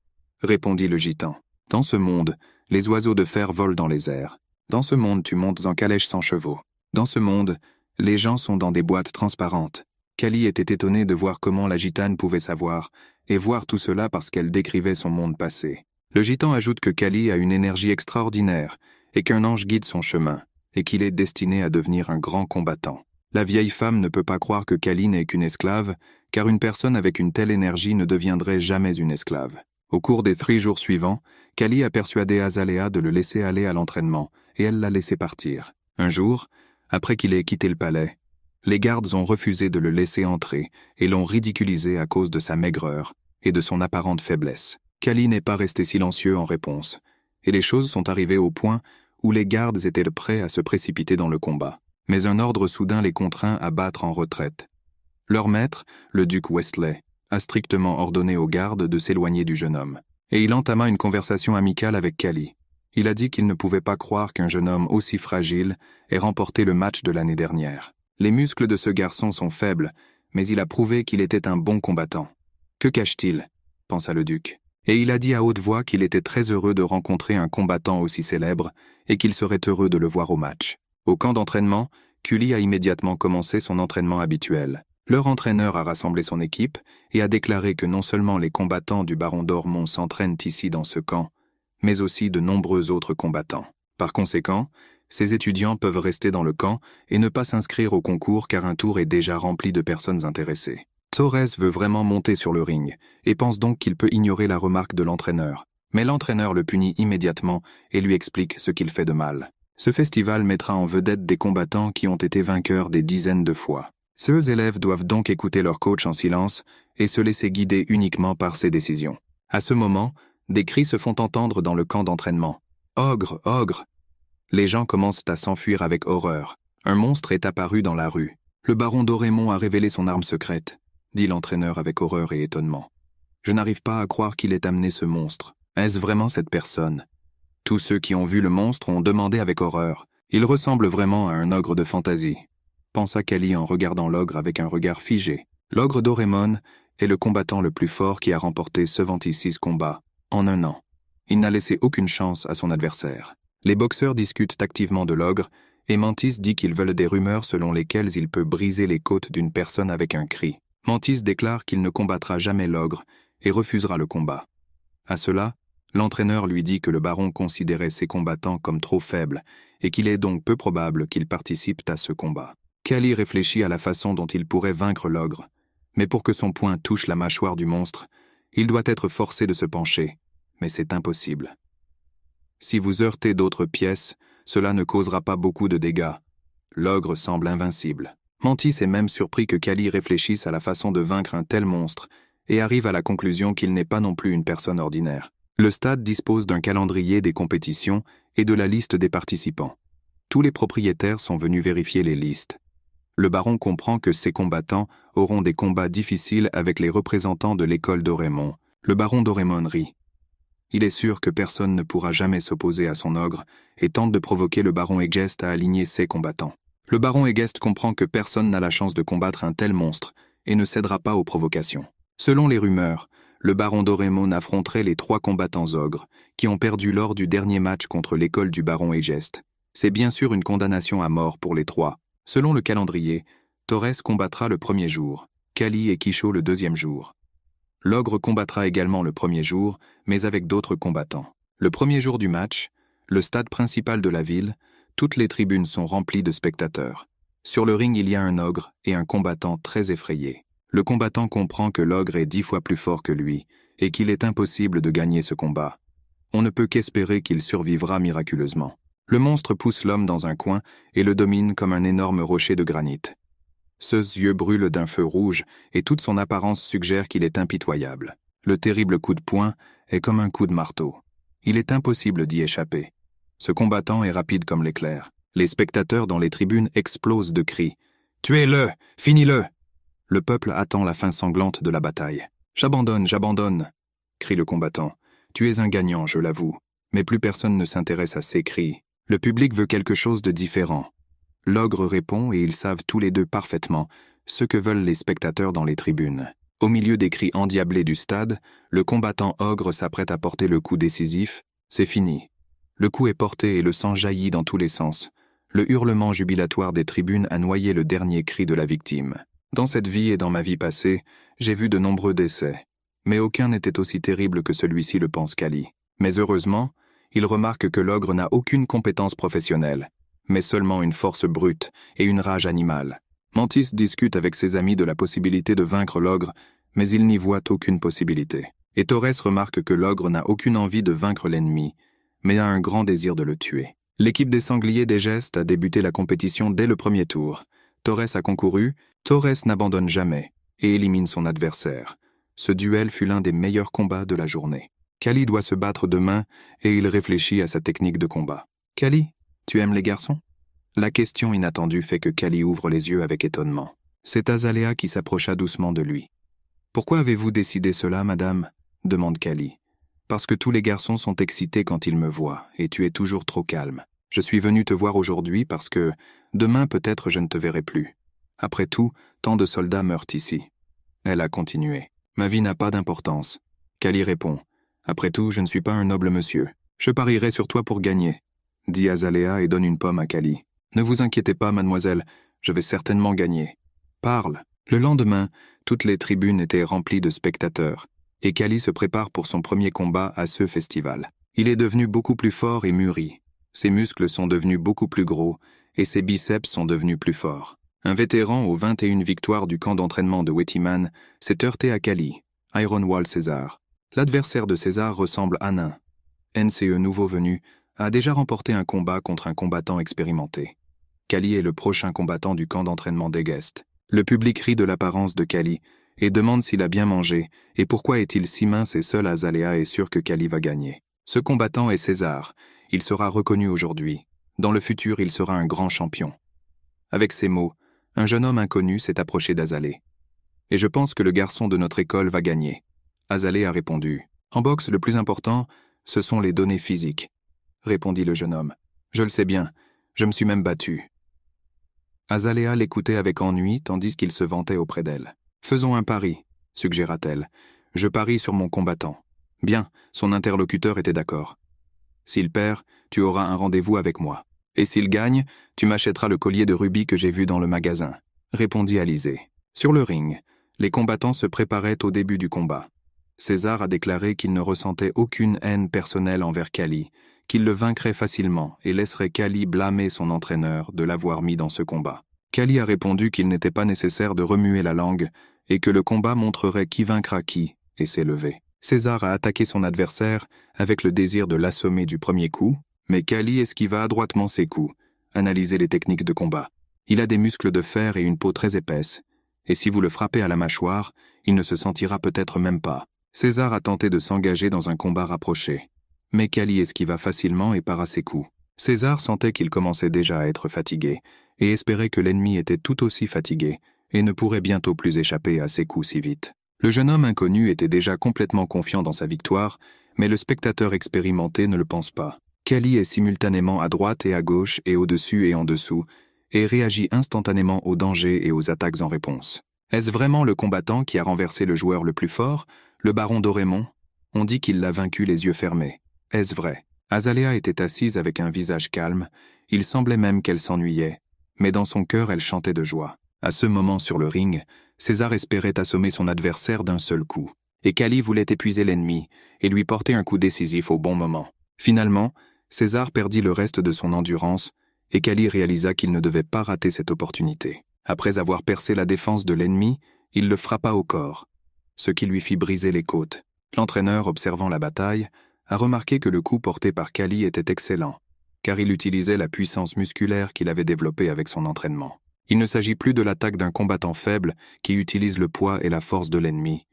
répondit le gitan. « Dans ce monde, les oiseaux de fer volent dans les airs. Dans ce monde, tu montes en calèche sans chevaux. Dans ce monde, les gens sont dans des boîtes transparentes. » Kali était étonnée de voir comment la gitane pouvait savoir, et voir tout cela parce qu'elle décrivait son monde passé. Le gitan ajoute que Kali a une énergie extraordinaire, et qu'un ange guide son chemin, et qu'il est destiné à devenir un grand combattant. La vieille femme ne peut pas croire que Kali n'est qu'une esclave, car une personne avec une telle énergie ne deviendrait jamais une esclave. Au cours des 3 jours suivants, Kali a persuadé Azalea de le laisser aller à l'entraînement, et elle l'a laissé partir. Un jour, après qu'il ait quitté le palais, les gardes ont refusé de le laisser entrer et l'ont ridiculisé à cause de sa maigreur et de son apparente faiblesse. Kali n'est pas resté silencieux en réponse, et les choses sont arrivées au point où les gardes étaient prêts à se précipiter dans le combat. Mais un ordre soudain les contraint à battre en retraite. Leur maître, le duc Westley, a strictement ordonné aux gardes de s'éloigner du jeune homme, et il entama une conversation amicale avec Kali. Il a dit qu'il ne pouvait pas croire qu'un jeune homme aussi fragile ait remporté le match de l'année dernière. Les muscles de ce garçon sont faibles, mais il a prouvé qu'il était un bon combattant. Que cache-t-il ? Pensa le duc. Et il a dit à haute voix qu'il était très heureux de rencontrer un combattant aussi célèbre et qu'il serait heureux de le voir au match. Au camp d'entraînement, Kuli a immédiatement commencé son entraînement habituel. Leur entraîneur a rassemblé son équipe et a déclaré que non seulement les combattants du baron d'Ormont s'entraînent ici dans ce camp, mais aussi de nombreux autres combattants. Par conséquent, ces étudiants peuvent rester dans le camp et ne pas s'inscrire au concours car un tour est déjà rempli de personnes intéressées. Torres veut vraiment monter sur le ring et pense donc qu'il peut ignorer la remarque de l'entraîneur. Mais l'entraîneur le punit immédiatement et lui explique ce qu'il fait de mal. Ce festival mettra en vedette des combattants qui ont été vainqueurs des dizaines de fois. Ces élèves doivent donc écouter leur coach en silence et se laisser guider uniquement par ses décisions. À ce moment, des cris se font entendre dans le camp d'entraînement. « Ogre, ogre !» Les gens commencent à s'enfuir avec horreur. Un monstre est apparu dans la rue. « Le baron d'Ormont a révélé son arme secrète », dit l'entraîneur avec horreur et étonnement. « Je n'arrive pas à croire qu'il ait amené ce monstre. Est-ce vraiment cette personne ?» Tous ceux qui ont vu le monstre ont demandé avec horreur. « Il ressemble vraiment à un ogre de fantaisie », pensa Kali en regardant l'ogre avec un regard figé. L'ogre d'Ormont est le combattant le plus fort qui a remporté 76 combats en un an. Il n'a laissé aucune chance à son adversaire. Les boxeurs discutent activement de l'ogre, et Mantis dit qu'ils veulent des rumeurs selon lesquelles il peut briser les côtes d'une personne avec un cri. Mantis déclare qu'il ne combattra jamais l'ogre et refusera le combat. À cela, l'entraîneur lui dit que le baron considérait ses combattants comme trop faibles et qu'il est donc peu probable qu'ils participent à ce combat. Kali réfléchit à la façon dont il pourrait vaincre l'ogre, mais pour que son poing touche la mâchoire du monstre, il doit être forcé de se pencher, mais c'est impossible. Si vous heurtez d'autres pièces, cela ne causera pas beaucoup de dégâts. L'ogre semble invincible. Mantis est même surpris que Kali réfléchisse à la façon de vaincre un tel monstre et arrive à la conclusion qu'il n'est pas non plus une personne ordinaire. Le stade dispose d'un calendrier des compétitions et de la liste des participants. Tous les propriétaires sont venus vérifier les listes. Le baron comprend que ces combattants auront des combats difficiles avec les représentants de l'école d'Ormont. Le baron d'Ormont rit. Il est sûr que personne ne pourra jamais s'opposer à son ogre et tente de provoquer le baron Egest à aligner ses combattants. Le baron Egest comprend que personne n'a la chance de combattre un tel monstre et ne cédera pas aux provocations. Selon les rumeurs, le baron Doraemon affronterait les 3 combattants ogres qui ont perdu lors du dernier match contre l'école du baron Egest. C'est bien sûr une condamnation à mort pour les 3. Selon le calendrier, Torres combattra le premier jour, Kali et Kisho le deuxième jour. L'ogre combattra également le premier jour, mais avec d'autres combattants. Le premier jour du match, le stade principal de la ville, toutes les tribunes sont remplies de spectateurs. Sur le ring, il y a un ogre et un combattant très effrayé. Le combattant comprend que l'ogre est 10 fois plus fort que lui et qu'il est impossible de gagner ce combat. On ne peut qu'espérer qu'il survivra miraculeusement. Le monstre pousse l'homme dans un coin et le domine comme un énorme rocher de granit. Ses yeux brûlent d'un feu rouge et toute son apparence suggère qu'il est impitoyable. Le terrible coup de poing est comme un coup de marteau. Il est impossible d'y échapper. Ce combattant est rapide comme l'éclair. Les spectateurs dans les tribunes explosent de cris. « Tuez-le! Finis-le » Le peuple attend la fin sanglante de la bataille. « J'abandonne, j'abandonne » crie le combattant. « Tu es un gagnant, je l'avoue. » Mais plus personne ne s'intéresse à ces cris. Le public veut quelque chose de différent. L'ogre répond et ils savent tous les deux parfaitement ce que veulent les spectateurs dans les tribunes. Au milieu des cris endiablés du stade, le combattant ogre s'apprête à porter le coup décisif. C'est fini. Le coup est porté et le sang jaillit dans tous les sens. Le hurlement jubilatoire des tribunes a noyé le dernier cri de la victime. Dans cette vie et dans ma vie passée, j'ai vu de nombreux décès. Mais aucun n'était aussi terrible que celui-ci, le pense Kali. Mais heureusement, il remarque que l'ogre n'a aucune compétence professionnelle, mais seulement une force brute et une rage animale. Mantis discute avec ses amis de la possibilité de vaincre l'ogre, mais il n'y voit aucune possibilité. Et Torres remarque que l'ogre n'a aucune envie de vaincre l'ennemi, mais a un grand désir de le tuer. L'équipe des sangliers d'Egest a débuté la compétition dès le premier tour. Torres a concouru, Torres n'abandonne jamais et élimine son adversaire. Ce duel fut l'un des meilleurs combats de la journée. Kali doit se battre demain et il réfléchit à sa technique de combat. « Kali, tu aimes les garçons ?» La question inattendue fait que Kali ouvre les yeux avec étonnement. C'est Azalea qui s'approcha doucement de lui. « Pourquoi avez-vous décidé cela, madame ?» demande Kali. « Parce que tous les garçons sont excités quand ils me voient, et tu es toujours trop calme. Je suis venu te voir aujourd'hui parce que demain peut-être je ne te verrai plus. Après tout, tant de soldats meurent ici. » Elle a continué. « Ma vie n'a pas d'importance. » Kali répond. « Après tout, je ne suis pas un noble monsieur. Je parierai sur toi pour gagner. » dit Azalea et donne une pomme à Kali. « Ne vous inquiétez pas, mademoiselle, je vais certainement gagner. » « Parle. » Le lendemain, toutes les tribunes étaient remplies de spectateurs, et Kali se prépare pour son premier combat à ce festival. Il est devenu beaucoup plus fort et mûri. Ses muscles sont devenus beaucoup plus gros, et ses biceps sont devenus plus forts. Un vétéran aux 21 victoires du camp d'entraînement de Wettiman s'est heurté à Kali, Ironwall César. L'adversaire de César ressemble à nain. NCE nouveau venu a déjà remporté un combat contre un combattant expérimenté. Kali est le prochain combattant du camp d'entraînement d'Egest. Le public rit de l'apparence de Kali et demande s'il a bien mangé et pourquoi est-il si mince et seul Azalea est sûr que Kali va gagner. Ce combattant est César. Il sera reconnu aujourd'hui. Dans le futur, il sera un grand champion. Avec ces mots, un jeune homme inconnu s'est approché d'Azalea. « Et je pense que le garçon de notre école va gagner. » Azalea a répondu. « En boxe, le plus important, ce sont les données physiques. » répondit le jeune homme. « Je le sais bien. Je me suis même battu. » Azalea l'écoutait avec ennui tandis qu'il se vantait auprès d'elle. « Faisons un pari, » suggéra-t-elle. « Je parie sur mon combattant. » Bien, son interlocuteur était d'accord. « S'il perd, tu auras un rendez-vous avec moi. Et s'il gagne, tu m'achèteras le collier de rubis que j'ai vu dans le magasin, » répondit Alizé. Sur le ring, les combattants se préparaient au début du combat. César a déclaré qu'il ne ressentait aucune haine personnelle envers Kali, qu'il le vaincrait facilement et laisserait Kali blâmer son entraîneur de l'avoir mis dans ce combat. Kali a répondu qu'il n'était pas nécessaire de remuer la langue et que le combat montrerait qui vaincra qui, et s'est levé. César a attaqué son adversaire avec le désir de l'assommer du premier coup, mais Kali esquiva adroitement ses coups. Analysez les techniques de combat. Il a des muscles de fer et une peau très épaisse, et si vous le frappez à la mâchoire, il ne se sentira peut-être même pas. César a tenté de s'engager dans un combat rapproché. Mais Kali esquiva facilement et para ses coups. César sentait qu'il commençait déjà à être fatigué, et espérait que l'ennemi était tout aussi fatigué, et ne pourrait bientôt plus échapper à ses coups si vite. Le jeune homme inconnu était déjà complètement confiant dans sa victoire, Mais le spectateur expérimenté ne le pense pas. Kali est simultanément à droite et à gauche et au-dessus et en dessous, et réagit instantanément aux dangers et aux attaques en réponse. Est-ce vraiment le combattant qui a renversé le joueur le plus fort, le baron d'Aurémont? On dit qu'il l'a vaincu les yeux fermés. Est-ce vrai? Azalea était assise avec un visage calme, il semblait même qu'elle s'ennuyait, mais dans son cœur elle chantait de joie. À ce moment sur le ring, César espérait assommer son adversaire d'un seul coup, et Kali voulait épuiser l'ennemi et lui porter un coup décisif au bon moment. Finalement, César perdit le reste de son endurance, et Kali réalisa qu'il ne devait pas rater cette opportunité. Après avoir percé la défense de l'ennemi, il le frappa au corps, ce qui lui fit briser les côtes. L'entraîneur, observant la bataille, a remarqué que le coup porté par Kali était excellent, car il utilisait la puissance musculaire qu'il avait développée avec son entraînement. Il ne s'agit plus de l'attaque d'un combattant faible qui utilise le poids et la force de l'ennemi.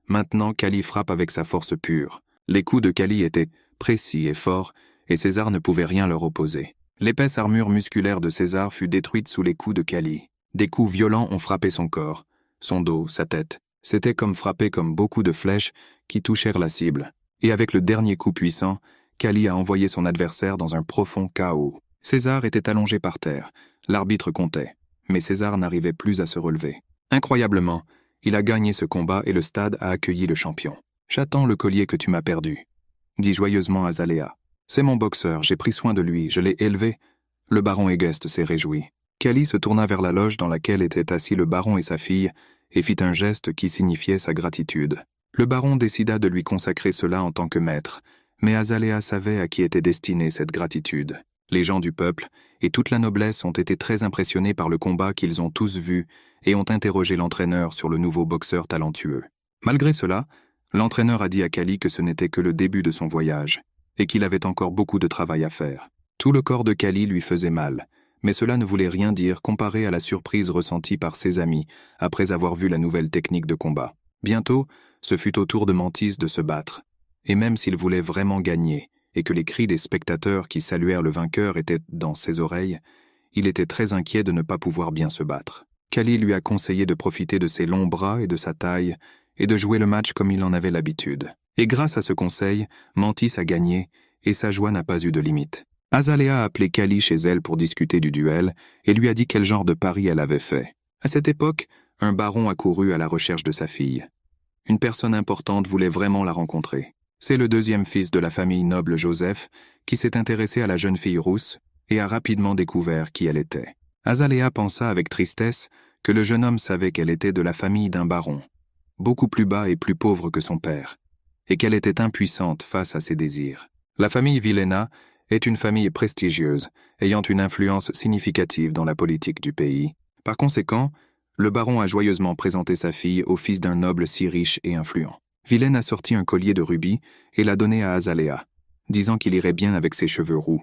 Maintenant, Kali frappe avec sa force pure. Les coups de Kali étaient précis et forts, et César ne pouvait rien leur opposer. L'épaisse armure musculaire de César fut détruite sous les coups de Kali. Des coups violents ont frappé son corps, son dos, sa tête. C'était comme frapper comme beaucoup de flèches qui touchèrent la cible. Et avec le dernier coup puissant, Kali a envoyé son adversaire dans un profond chaos. César était allongé par terre. L'arbitre comptait, mais César n'arrivait plus à se relever. Incroyablement, il a gagné ce combat et le stade a accueilli le champion. « J'attends le collier que tu m'as perdu », dit joyeusement Azalea. « C'est mon boxeur, j'ai pris soin de lui, je l'ai élevé. » Le baron Egeste s'est réjoui. Kali se tourna vers la loge dans laquelle étaient assis le baron et sa fille et fit un geste qui signifiait sa gratitude. Le baron décida de lui consacrer cela en tant que maître, mais Azalea savait à qui était destinée cette gratitude. Les gens du peuple et toute la noblesse ont été très impressionnés par le combat qu'ils ont tous vu et ont interrogé l'entraîneur sur le nouveau boxeur talentueux. Malgré cela, l'entraîneur a dit à Kali que ce n'était que le début de son voyage et qu'il avait encore beaucoup de travail à faire. Tout le corps de Kali lui faisait mal, mais cela ne voulait rien dire comparé à la surprise ressentie par ses amis après avoir vu la nouvelle technique de combat. Bientôt, ce fut au tour de Mantis de se battre, et même s'il voulait vraiment gagner, et que les cris des spectateurs qui saluèrent le vainqueur étaient dans ses oreilles, il était très inquiet de ne pas pouvoir bien se battre. Kali lui a conseillé de profiter de ses longs bras et de sa taille, et de jouer le match comme il en avait l'habitude. Et grâce à ce conseil, Mantis a gagné, et sa joie n'a pas eu de limite. Azalea a appelé Kali chez elle pour discuter du duel, et lui a dit quel genre de pari elle avait fait. À cette époque, un baron accourut à la recherche de sa fille. Une personne importante voulait vraiment la rencontrer. C'est le deuxième fils de la famille noble Joseph qui s'est intéressé à la jeune fille rousse et a rapidement découvert qui elle était. Azalea pensa avec tristesse que le jeune homme savait qu'elle était de la famille d'un baron, beaucoup plus bas et plus pauvre que son père, et qu'elle était impuissante face à ses désirs. La famille Villena est une famille prestigieuse, ayant une influence significative dans la politique du pays. Par conséquent, le baron a joyeusement présenté sa fille au fils d'un noble si riche et influent. Vilaine a sorti un collier de rubis et l'a donné à Azalea, disant qu'il irait bien avec ses cheveux roux.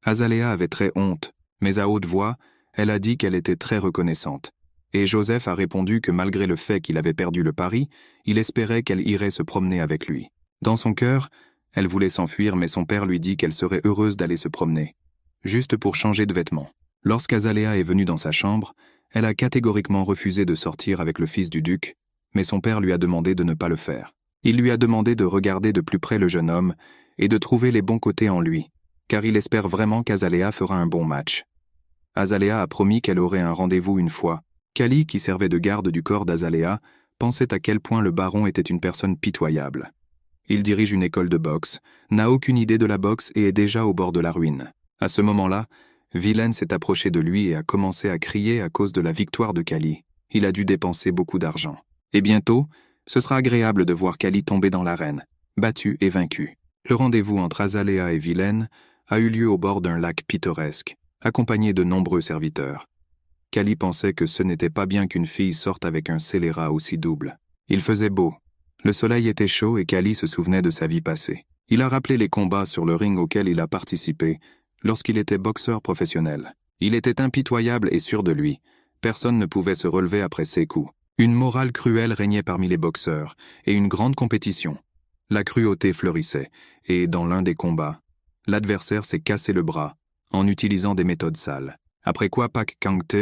Azalea avait très honte, mais à haute voix, elle a dit qu'elle était très reconnaissante. Et Joseph a répondu que malgré le fait qu'il avait perdu le pari, il espérait qu'elle irait se promener avec lui. Dans son cœur, elle voulait s'enfuir, mais son père lui dit qu'elle serait heureuse d'aller se promener, juste pour changer de vêtements. Lorsqu'Azalea est venue dans sa chambre, elle a catégoriquement refusé de sortir avec le fils du duc, mais son père lui a demandé de ne pas le faire. Il lui a demandé de regarder de plus près le jeune homme et de trouver les bons côtés en lui, car il espère vraiment qu'Azalea fera un bon match. Azalea a promis qu'elle aurait un rendez-vous une fois. Kali, qui servait de garde du corps d'Azalea, pensait à quel point le baron était une personne pitoyable. Il dirige une école de boxe, n'a aucune idée de la boxe et est déjà au bord de la ruine. À ce moment-là, Vilaine s'est approché de lui et a commencé à crier à cause de la victoire de Kali. Il a dû dépenser beaucoup d'argent. Et bientôt, ce sera agréable de voir Kali tomber dans l'arène, battu et vaincu. Le rendez-vous entre Azalea et Vilaine a eu lieu au bord d'un lac pittoresque, accompagné de nombreux serviteurs. Kali pensait que ce n'était pas bien qu'une fille sorte avec un scélérat aussi double. Il faisait beau. Le soleil était chaud et Kali se souvenait de sa vie passée. Il a rappelé les combats sur le ring auxquels il a participé lorsqu'il était boxeur professionnel. Il était impitoyable et sûr de lui. Personne ne pouvait se relever après ses coups. Une morale cruelle régnait parmi les boxeurs, et une grande compétition. La cruauté fleurissait, et dans l'un des combats, l'adversaire s'est cassé le bras, en utilisant des méthodes sales. Après quoi Pak Kangte,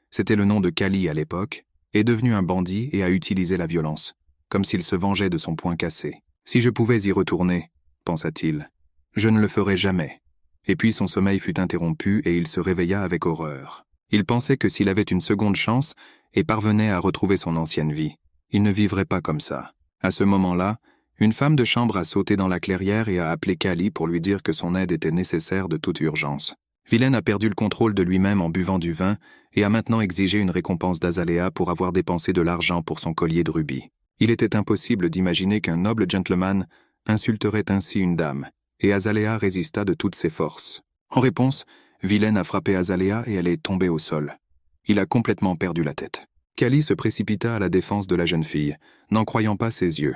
c'était le nom de Kali à l'époque, est devenu un bandit et a utilisé la violence, comme s'il se vengeait de son poing cassé. Si je pouvais y retourner, pensa-t-il. Je ne le ferai jamais. Et puis son sommeil fut interrompu et il se réveilla avec horreur. Il pensait que s'il avait une seconde chance et parvenait à retrouver son ancienne vie, il ne vivrait pas comme ça. À ce moment-là, une femme de chambre a sauté dans la clairière et a appelé Callie pour lui dire que son aide était nécessaire de toute urgence. Vilaine a perdu le contrôle de lui-même en buvant du vin et a maintenant exigé une récompense d'Azalea pour avoir dépensé de l'argent pour son collier de rubis. Il était impossible d'imaginer qu'un noble gentleman insulterait ainsi une dame, et Azalea résista de toutes ses forces. En réponse, Vilaine a frappé Azalea et elle est tombée au sol. Il a complètement perdu la tête. Callie se précipita à la défense de la jeune fille, n'en croyant pas ses yeux.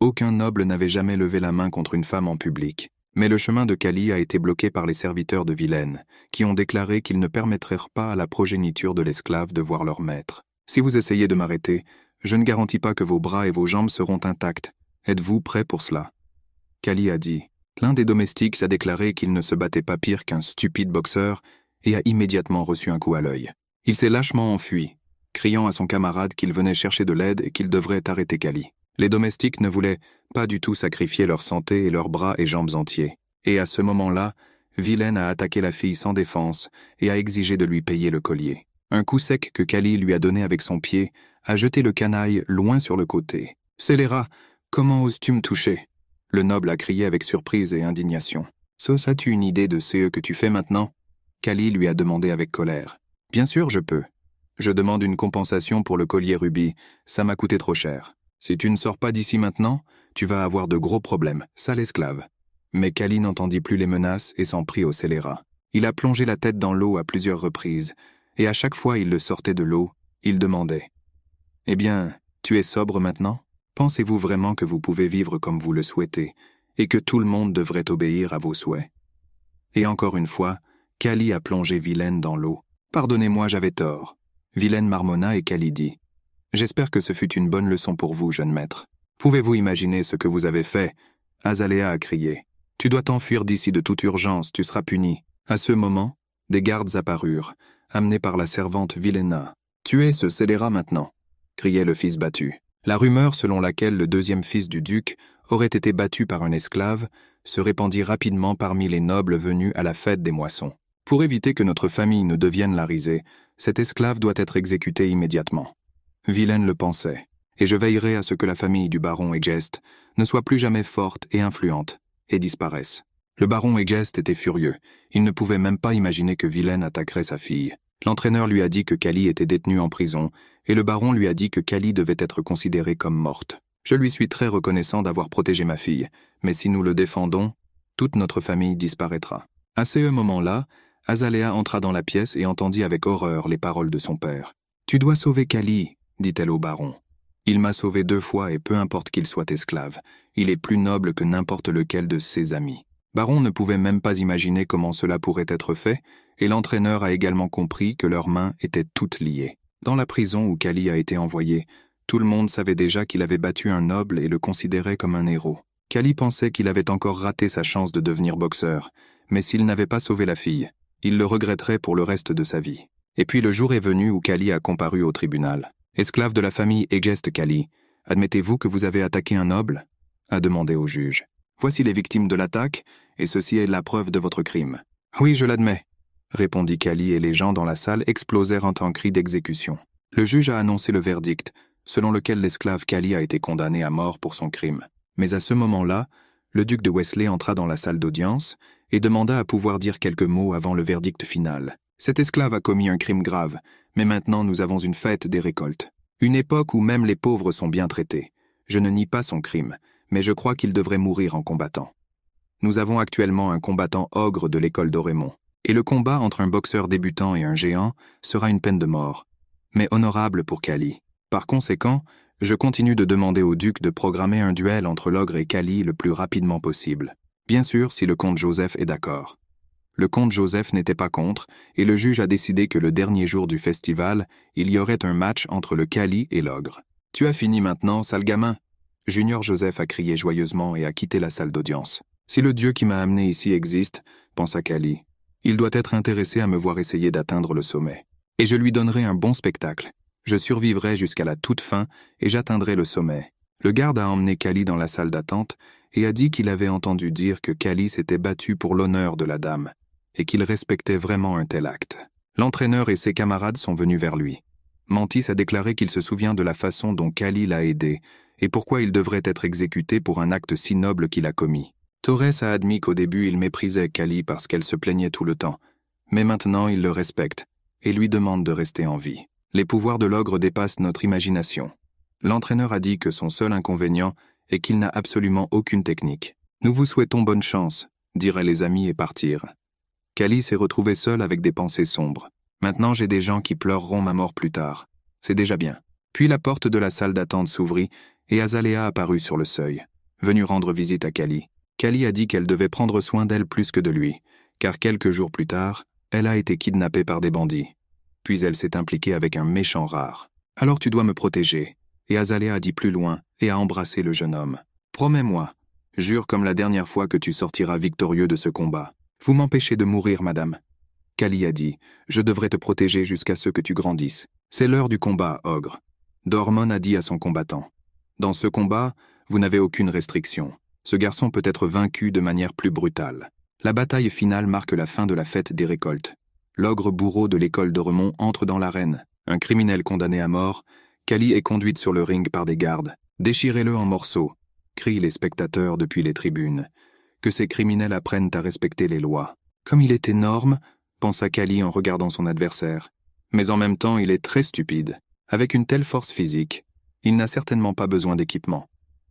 Aucun noble n'avait jamais levé la main contre une femme en public, mais le chemin de Callie a été bloqué par les serviteurs de Vilaine, qui ont déclaré qu'ils ne permettraient pas à la progéniture de l'esclave de voir leur maître. Si vous essayez de m'arrêter, je ne garantis pas que vos bras et vos jambes seront intacts. Êtes-vous prêt pour cela? Callie a dit. L'un des domestiques a déclaré qu'il ne se battait pas pire qu'un stupide boxeur et a immédiatement reçu un coup à l'œil. Il s'est lâchement enfui, criant à son camarade qu'il venait chercher de l'aide et qu'il devrait arrêter Callie. Les domestiques ne voulaient pas du tout sacrifier leur santé et leurs bras et jambes entiers. Et à ce moment-là, Vilaine a attaqué la fille sans défense et a exigé de lui payer le collier. Un coup sec que Callie lui a donné avec son pied a jeté le canaille loin sur le côté. « Scélérat, comment oses-tu me toucher ?» Le noble a crié avec surprise et indignation. « Sos, as-tu une idée de ce que tu fais maintenant ?» Callie lui a demandé avec colère. « Bien sûr, je peux. Je demande une compensation pour le collier rubis. Ça m'a coûté trop cher. Si tu ne sors pas d'ici maintenant, tu vas avoir de gros problèmes, sale esclave. » Mais Callie n'entendit plus les menaces et s'en prit au scélérat. Il a plongé la tête dans l'eau à plusieurs reprises, et à chaque fois il le sortait de l'eau, il demandait « Eh bien, tu es sobre maintenant ? Pensez-vous vraiment que vous pouvez vivre comme vous le souhaitez, et que tout le monde devrait obéir à vos souhaits ?» Et encore une fois, Callie a plongé Vilaine dans l'eau. « Pardonnez-moi, j'avais tort. » Vilaine marmonna et Callie dit « J'espère que ce fut une bonne leçon pour vous, jeune maître. Pouvez-vous imaginer ce que vous avez fait ?» Azalea a crié. « Tu dois t'enfuir d'ici de toute urgence, tu seras puni. » À ce moment, des gardes apparurent, amenés par la servante Vilena. « Tuez ce scélérat maintenant !» criait le fils battu. La rumeur selon laquelle le deuxième fils du duc aurait été battu par un esclave se répandit rapidement parmi les nobles venus à la fête des moissons. Pour éviter que notre famille ne devienne la risée, cet esclave doit être exécuté immédiatement. Vilaine le pensait, et je veillerai à ce que la famille du baron Egest ne soit plus jamais forte et influente, et disparaisse. Le baron Egest était furieux, il ne pouvait même pas imaginer que Vilaine attaquerait sa fille. L'entraîneur lui a dit que Callie était détenue en prison, et le baron lui a dit que Callie devait être considérée comme morte. Je lui suis très reconnaissant d'avoir protégé ma fille, mais si nous le défendons, toute notre famille disparaîtra. À ce moment-là, Azalea entra dans la pièce et entendit avec horreur les paroles de son père. « Tu dois sauver Callie, dit-elle au baron. Il m'a sauvé 2 fois et peu importe qu'il soit esclave, il est plus noble que n'importe lequel de ses amis. » Baron ne pouvait même pas imaginer comment cela pourrait être fait, et l'entraîneur a également compris que leurs mains étaient toutes liées. Dans la prison où Callie a été envoyé, tout le monde savait déjà qu'il avait battu un noble et le considérait comme un héros. Callie pensait qu'il avait encore raté sa chance de devenir boxeur, mais s'il n'avait pas sauvé la fille, il le regretterait pour le reste de sa vie. Et puis le jour est venu où Callie a comparu au tribunal. « Esclave de la famille Egest Callie, admettez-vous que vous avez attaqué un noble ?» a demandé au juge. « Voici les victimes de l'attaque, et ceci est la preuve de votre crime. »« Oui, je l'admets, » répondit Callie et les gens dans la salle explosèrent en cris d'exécution. Le juge a annoncé le verdict, selon lequel l'esclave Callie a été condamné à mort pour son crime. Mais à ce moment-là, le duc de Wesley entra dans la salle d'audience et demanda à pouvoir dire quelques mots avant le verdict final. Cet esclave a commis un crime grave, mais maintenant nous avons une fête des récoltes. Une époque où même les pauvres sont bien traités. Je ne nie pas son crime, mais je crois qu'il devrait mourir en combattant. Nous avons actuellement un combattant ogre de l'école d'Orémont, et le combat entre un boxeur débutant et un géant sera une peine de mort, mais honorable pour Callie. Par conséquent, je continue de demander au duc de programmer un duel entre l'ogre et Callie le plus rapidement possible. Bien sûr, si le comte Joseph est d'accord. Le comte Joseph n'était pas contre, et le juge a décidé que le dernier jour du festival, il y aurait un match entre le Callie et l'ogre. « Tu as fini maintenant, sale gamin !» Junior Joseph a crié joyeusement et a quitté la salle d'audience. « Si le dieu qui m'a amené ici existe, pensa Callie, il doit être intéressé à me voir essayer d'atteindre le sommet. Et je lui donnerai un bon spectacle. Je survivrai jusqu'à la toute fin et j'atteindrai le sommet. » Le garde a emmené Callie dans la salle d'attente et a dit qu'il avait entendu dire que Kali s'était battu pour l'honneur de la dame et qu'il respectait vraiment un tel acte. L'entraîneur et ses camarades sont venus vers lui. Mantis a déclaré qu'il se souvient de la façon dont Kali l'a aidé et pourquoi il devrait être exécuté pour un acte si noble qu'il a commis. Torres a admis qu'au début il méprisait Kali parce qu'elle se plaignait tout le temps, mais maintenant il le respecte et lui demande de rester en vie. Les pouvoirs de l'ogre dépassent notre imagination. L'entraîneur a dit que son seul inconvénient est qu'il n'a absolument aucune technique. « Nous vous souhaitons bonne chance », diraient les amis et partir. Kali s'est retrouvé seul avec des pensées sombres. « Maintenant j'ai des gens qui pleureront ma mort plus tard. C'est déjà bien. » Puis la porte de la salle d'attente s'ouvrit et Azalea apparut sur le seuil, venue rendre visite à Kali. Kali a dit qu'elle devait prendre soin d'elle plus que de lui, car quelques jours plus tard, elle a été kidnappée par des bandits. Puis elle s'est impliquée avec un méchant rare. « Alors tu dois me protéger. » Et Azalea a dit plus loin et a embrassé le jeune homme. « Promets-moi, jure comme la dernière fois que tu sortiras victorieux de ce combat. Vous m'empêchez de mourir, madame. » Kali a dit « Je devrais te protéger jusqu'à ce que tu grandisses. C'est l'heure du combat, ogre. » Dormon a dit à son combattant « Dans ce combat, vous n'avez aucune restriction. Ce garçon peut être vaincu de manière plus brutale. » La bataille finale marque la fin de la fête des récoltes. L'ogre bourreau de l'école d'Oremont entre dans l'arène. Un criminel condamné à mort, Kali est conduite sur le ring par des gardes. « Déchirez-le en morceaux », crient les spectateurs depuis les tribunes. Que ces criminels apprennent à respecter les lois. Comme il est énorme, pensa Kali en regardant son adversaire. Mais en même temps, il est très stupide. Avec une telle force physique, il n'a certainement pas besoin d'équipement.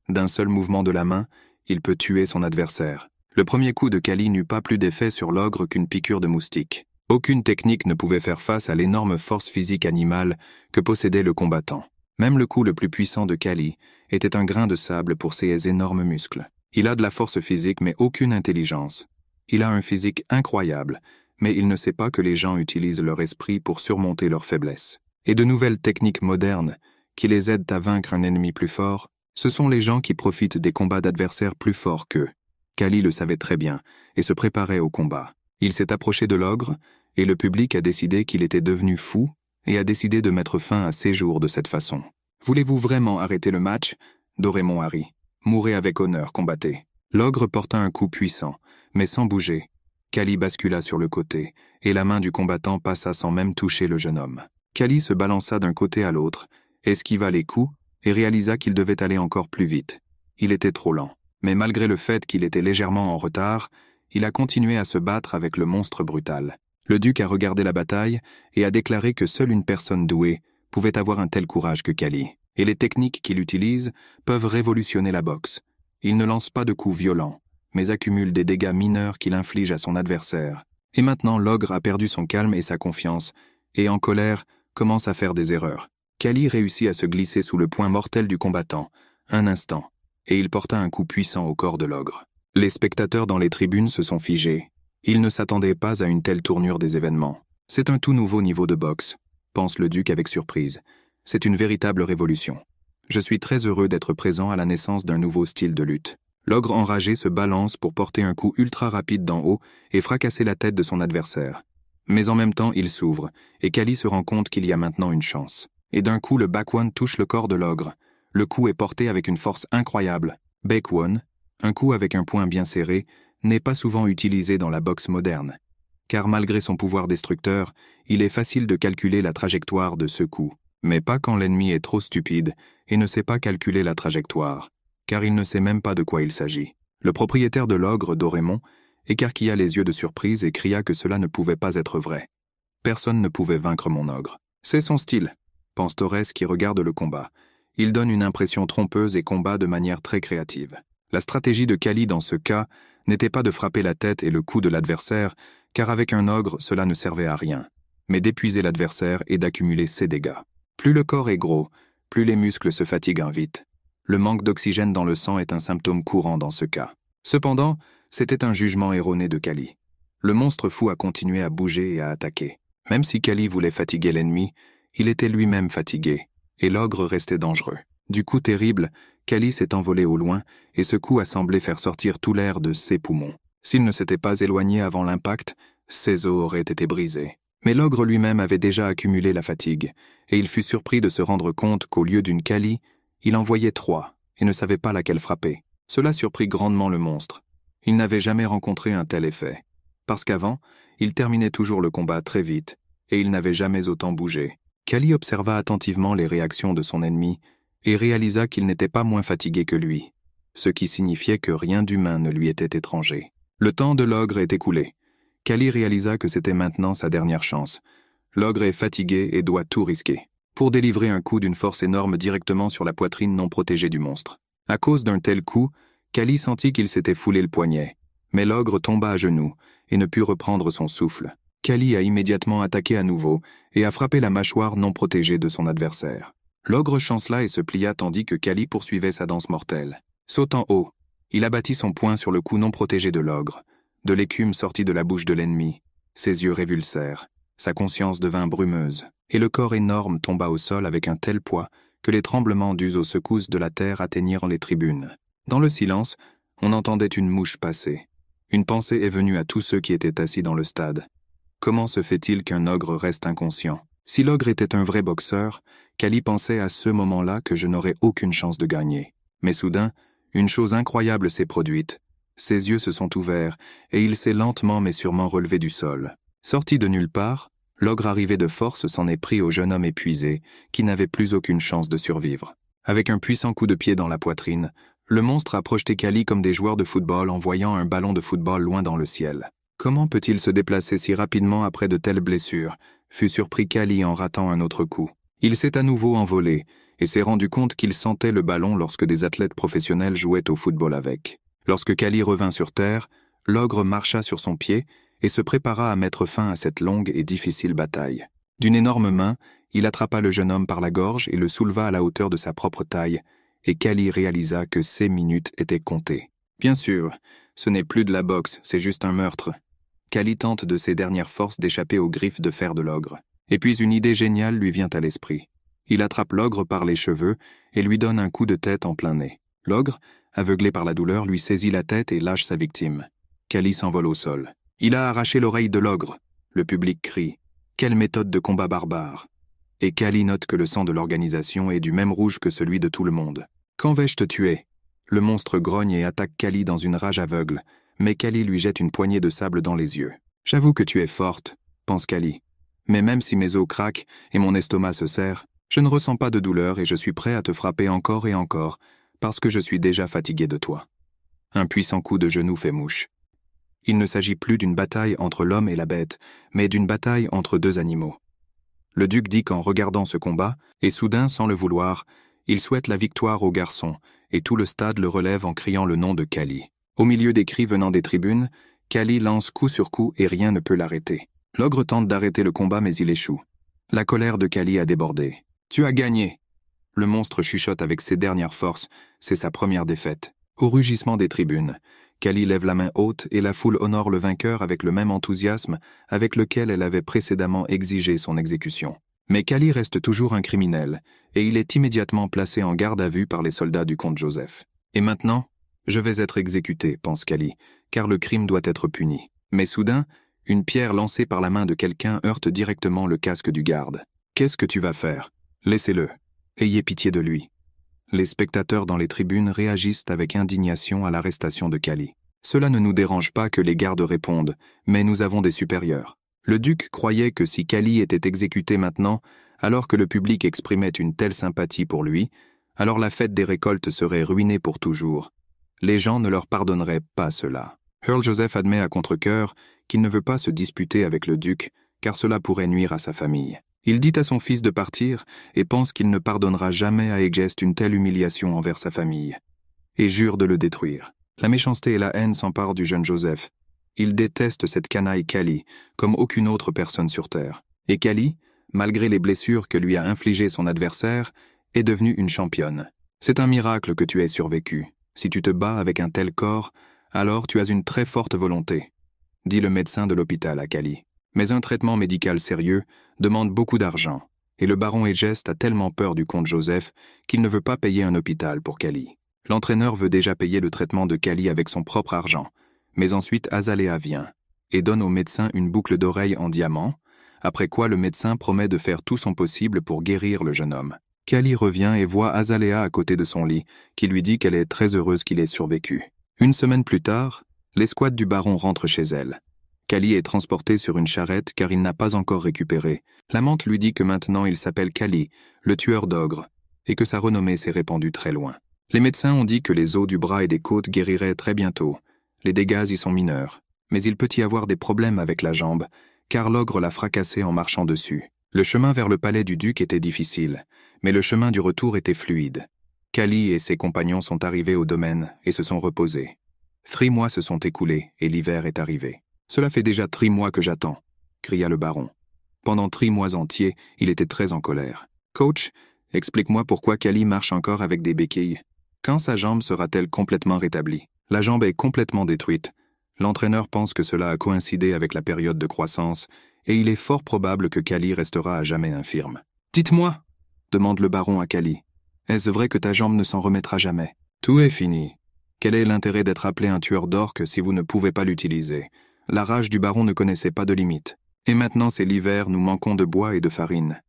D'un seul mouvement de la main, il peut tuer son adversaire. Le premier coup de Kali n'eut pas plus d'effet sur l'ogre qu'une piqûre de moustique. Aucune technique ne pouvait faire face à l'énorme force physique animale que possédait le combattant. Même le coup le plus puissant de Kali était un grain de sable pour ses énormes muscles. Il a de la force physique mais aucune intelligence. Il a un physique incroyable, mais il ne sait pas que les gens utilisent leur esprit pour surmonter leurs faiblesses. Et de nouvelles techniques modernes qui les aident à vaincre un ennemi plus fort, ce sont les gens qui profitent des combats d'adversaires plus forts qu'eux. Kali le savait très bien et se préparait au combat. Il s'est approché de l'ogre et le public a décidé qu'il était devenu fou et a décidé de mettre fin à ses jours de cette façon. « Voulez-vous vraiment arrêter le match ?» Doremont a ri. « Mourez avec honneur, combattez. » L'ogre porta un coup puissant, mais sans bouger. Kali bascula sur le côté, et la main du combattant passa sans même toucher le jeune homme. Kali se balança d'un côté à l'autre, esquiva les coups et réalisa qu'il devait aller encore plus vite. Il était trop lent. Mais malgré le fait qu'il était légèrement en retard, il a continué à se battre avec le monstre brutal. Le duc a regardé la bataille et a déclaré que seule une personne douée pouvait avoir un tel courage que Kali. Et les techniques qu'il utilise peuvent révolutionner la boxe. Il ne lance pas de coups violents, mais accumule des dégâts mineurs qu'il inflige à son adversaire. Et maintenant l'ogre a perdu son calme et sa confiance, et en colère, commence à faire des erreurs. Kali réussit à se glisser sous le poing mortel du combattant, un instant, et il porta un coup puissant au corps de l'ogre. Les spectateurs dans les tribunes se sont figés. Ils ne s'attendaient pas à une telle tournure des événements. C'est un tout nouveau niveau de boxe, pense le duc avec surprise. C'est une véritable révolution. Je suis très heureux d'être présent à la naissance d'un nouveau style de lutte. L'ogre enragé se balance pour porter un coup ultra rapide d'en haut et fracasser la tête de son adversaire. Mais en même temps, il s'ouvre, et Kali se rend compte qu'il y a maintenant une chance. Et d'un coup, le back one touche le corps de l'ogre. Le coup est porté avec une force incroyable. Back one, un coup avec un poing bien serré, n'est pas souvent utilisé dans la boxe moderne. Car malgré son pouvoir destructeur, il est facile de calculer la trajectoire de ce coup. Mais pas quand l'ennemi est trop stupide et ne sait pas calculer la trajectoire, car il ne sait même pas de quoi il s'agit. Le propriétaire de l'ogre, Doremont, écarquilla les yeux de surprise et cria que cela ne pouvait pas être vrai. Personne ne pouvait vaincre mon ogre. C'est son style, pense Torres qui regarde le combat. Il donne une impression trompeuse et combat de manière très créative. La stratégie de Kali dans ce cas n'était pas de frapper la tête et le cou de l'adversaire, car avec un ogre, cela ne servait à rien, mais d'épuiser l'adversaire et d'accumuler ses dégâts. Plus le corps est gros, plus les muscles se fatiguent vite. Le manque d'oxygène dans le sang est un symptôme courant dans ce cas. Cependant, c'était un jugement erroné de Kali. Le monstre fou a continué à bouger et à attaquer. Même si Kali voulait fatiguer l'ennemi, il était lui-même fatigué, et l'ogre restait dangereux. Du coup terrible, Kali s'est envolé au loin, et ce coup a semblé faire sortir tout l'air de ses poumons. S'il ne s'était pas éloigné avant l'impact, ses os auraient été brisés. Mais l'ogre lui-même avait déjà accumulé la fatigue, et il fut surpris de se rendre compte qu'au lieu d'une Kali, il en voyait 3, et ne savait pas laquelle frapper. Cela surprit grandement le monstre. Il n'avait jamais rencontré un tel effet. Parce qu'avant, il terminait toujours le combat très vite, et il n'avait jamais autant bougé. Kali observa attentivement les réactions de son ennemi et réalisa qu'il n'était pas moins fatigué que lui, ce qui signifiait que rien d'humain ne lui était étranger. Le temps de l'ogre est écoulé. Kali réalisa que c'était maintenant sa dernière chance. L'ogre est fatigué et doit tout risquer pour délivrer un coup d'une force énorme directement sur la poitrine non protégée du monstre. À cause d'un tel coup, Kali sentit qu'il s'était foulé le poignet, mais l'ogre tomba à genoux et ne put reprendre son souffle. Kali a immédiatement attaqué à nouveau et a frappé la mâchoire non protégée de son adversaire. L'ogre chancela et se plia tandis que Kali poursuivait sa danse mortelle. Sautant haut, il abattit son poing sur le cou non protégé de l'ogre. De l'écume sortit de la bouche de l'ennemi. Ses yeux révulsèrent. Sa conscience devint brumeuse, et le corps énorme tomba au sol avec un tel poids que les tremblements dus aux secousses de la terre atteignirent les tribunes. Dans le silence, on entendait une mouche passer. Une pensée est venue à tous ceux qui étaient assis dans le stade. Comment se fait-il qu'un ogre reste inconscient? Si l'ogre était un vrai boxeur, Kali pensait à ce moment-là que je n'aurais aucune chance de gagner. Mais soudain, une chose incroyable s'est produite. Ses yeux se sont ouverts, et il s'est lentement mais sûrement relevé du sol. Sorti de nulle part, l'ogre arrivé de force s'en est pris au jeune homme épuisé, qui n'avait plus aucune chance de survivre. Avec un puissant coup de pied dans la poitrine, le monstre a projeté Kali comme des joueurs de football en voyant un ballon de football loin dans le ciel. Comment peut-il se déplacer si rapidement après de telles blessures? Fut surpris Kali en ratant un autre coup. Il s'est à nouveau envolé, et s'est rendu compte qu'il sentait le ballon lorsque des athlètes professionnels jouaient au football avec. Lorsque Kali revint sur terre, l'ogre marcha sur son pied et se prépara à mettre fin à cette longue et difficile bataille. D'une énorme main, il attrapa le jeune homme par la gorge et le souleva à la hauteur de sa propre taille, et Kali réalisa que ses minutes étaient comptées. Bien sûr, ce n'est plus de la boxe, c'est juste un meurtre. Kali tente de ses dernières forces d'échapper aux griffes de fer de l'ogre. Et puis une idée géniale lui vient à l'esprit. Il attrape l'ogre par les cheveux et lui donne un coup de tête en plein nez. L'ogre, aveuglé par la douleur, lui saisit la tête et lâche sa victime. Kali s'envole au sol. Il a arraché l'oreille de l'ogre. Le public crie. Quelle méthode de combat barbare! Et Kali note que le sang de l'organisation est du même rouge que celui de tout le monde. Quand vais-je te tuer? Le monstre grogne et attaque Kali dans une rage aveugle, mais Kali lui jette une poignée de sable dans les yeux. J'avoue que tu es forte, pense Kali. Mais même si mes os craquent et mon estomac se serre, je ne ressens pas de douleur et je suis prêt à te frapper encore et encore, parce que je suis déjà fatigué de toi. Un puissant coup de genou fait mouche. Il ne s'agit plus d'une bataille entre l'homme et la bête, mais d'une bataille entre deux animaux. Le duc dit qu'en regardant ce combat, et soudain, sans le vouloir, il souhaite la victoire au garçon, et tout le stade le relève en criant le nom de Kali. Au milieu des cris venant des tribunes, Kali lance coup sur coup et rien ne peut l'arrêter. L'ogre tente d'arrêter le combat mais il échoue. La colère de Kali a débordé. « Tu as gagné !» Le monstre chuchote avec ses dernières forces, c'est sa première défaite. Au rugissement des tribunes, Kali lève la main haute et la foule honore le vainqueur avec le même enthousiasme avec lequel elle avait précédemment exigé son exécution. Mais Kali reste toujours un criminel, et il est immédiatement placé en garde à vue par les soldats du comte Joseph. Et maintenant, je vais être exécuté, pense Kali, car le crime doit être puni. Mais soudain, une pierre lancée par la main de quelqu'un heurte directement le casque du garde. Qu'est-ce que tu vas faire? Laissez-le. Ayez pitié de lui. Les spectateurs dans les tribunes réagissent avec indignation à l'arrestation de Kali. Cela ne nous dérange pas que les gardes répondent, mais nous avons des supérieurs. Le duc croyait que si Kali était exécuté maintenant, alors que le public exprimait une telle sympathie pour lui, alors la fête des récoltes serait ruinée pour toujours. Les gens ne leur pardonneraient pas cela. Earl Joseph admet à contre-cœur qu'il ne veut pas se disputer avec le duc, car cela pourrait nuire à sa famille. Il dit à son fils de partir et pense qu'il ne pardonnera jamais à Egest une telle humiliation envers sa famille, et jure de le détruire. La méchanceté et la haine s'emparent du jeune Joseph. Il déteste cette canaille Kali, comme aucune autre personne sur terre. Et Kali, malgré les blessures que lui a infligées son adversaire, est devenue une championne. C'est un miracle que tu aies survécu. Si tu te bats avec un tel corps, alors tu as une très forte volonté, dit le médecin de l'hôpital à Kali. Mais un traitement médical sérieux demande beaucoup d'argent, et le baron Egest a tellement peur du comte Joseph qu'il ne veut pas payer un hôpital pour Kali. L'entraîneur veut déjà payer le traitement de Kali avec son propre argent, mais ensuite Azalea vient et donne au médecin une boucle d'oreille en diamant, après quoi le médecin promet de faire tout son possible pour guérir le jeune homme. Kali revient et voit Azalea à côté de son lit, qui lui dit qu'elle est très heureuse qu'il ait survécu. Une semaine plus tard, l'escouade du baron rentre chez elle. Kali est transporté sur une charrette car il n'a pas encore récupéré. L'amante lui dit que maintenant il s'appelle Kali, le tueur d'ogres, et que sa renommée s'est répandue très loin. Les médecins ont dit que les os du bras et des côtes guériraient très bientôt. Les dégâts y sont mineurs, mais il peut y avoir des problèmes avec la jambe, car l'ogre l'a fracassé en marchant dessus. Le chemin vers le palais du duc était difficile, mais le chemin du retour était fluide. Kali et ses compagnons sont arrivés au domaine et se sont reposés. 3 mois se sont écoulés et l'hiver est arrivé. « Cela fait déjà 3 mois que j'attends », cria le baron. Pendant 3 mois entiers, il était très en colère. « Coach, explique-moi pourquoi Kali marche encore avec des béquilles. Quand sa jambe sera-t-elle complètement rétablie ? La jambe est complètement détruite. L'entraîneur pense que cela a coïncidé avec la période de croissance, et il est fort probable que Kali restera à jamais infirme. « Dites-moi » demande le baron à Kali. « Est-ce vrai que ta jambe ne s'en remettra jamais ? Tout est fini. Quel est l'intérêt d'être appelé un tueur d'orques si vous ne pouvez pas l'utiliser ? La rage du baron ne connaissait pas de limite. Et maintenant c'est l'hiver, nous manquons de bois et de farine.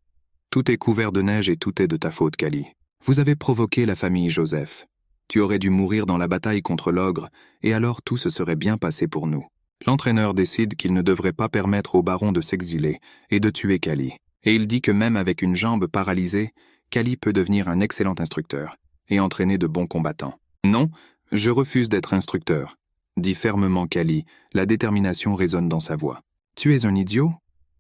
Tout est couvert de neige et tout est de ta faute, Kali. Vous avez provoqué la famille Joseph. Tu aurais dû mourir dans la bataille contre l'ogre, et alors tout se serait bien passé pour nous. » L'entraîneur décide qu'il ne devrait pas permettre au baron de s'exiler et de tuer Kali. Et il dit que même avec une jambe paralysée, Kali peut devenir un excellent instructeur et entraîner de bons combattants. « Non, je refuse d'être instructeur », dit fermement Kali, la détermination résonne dans sa voix. « Tu es un idiot ?»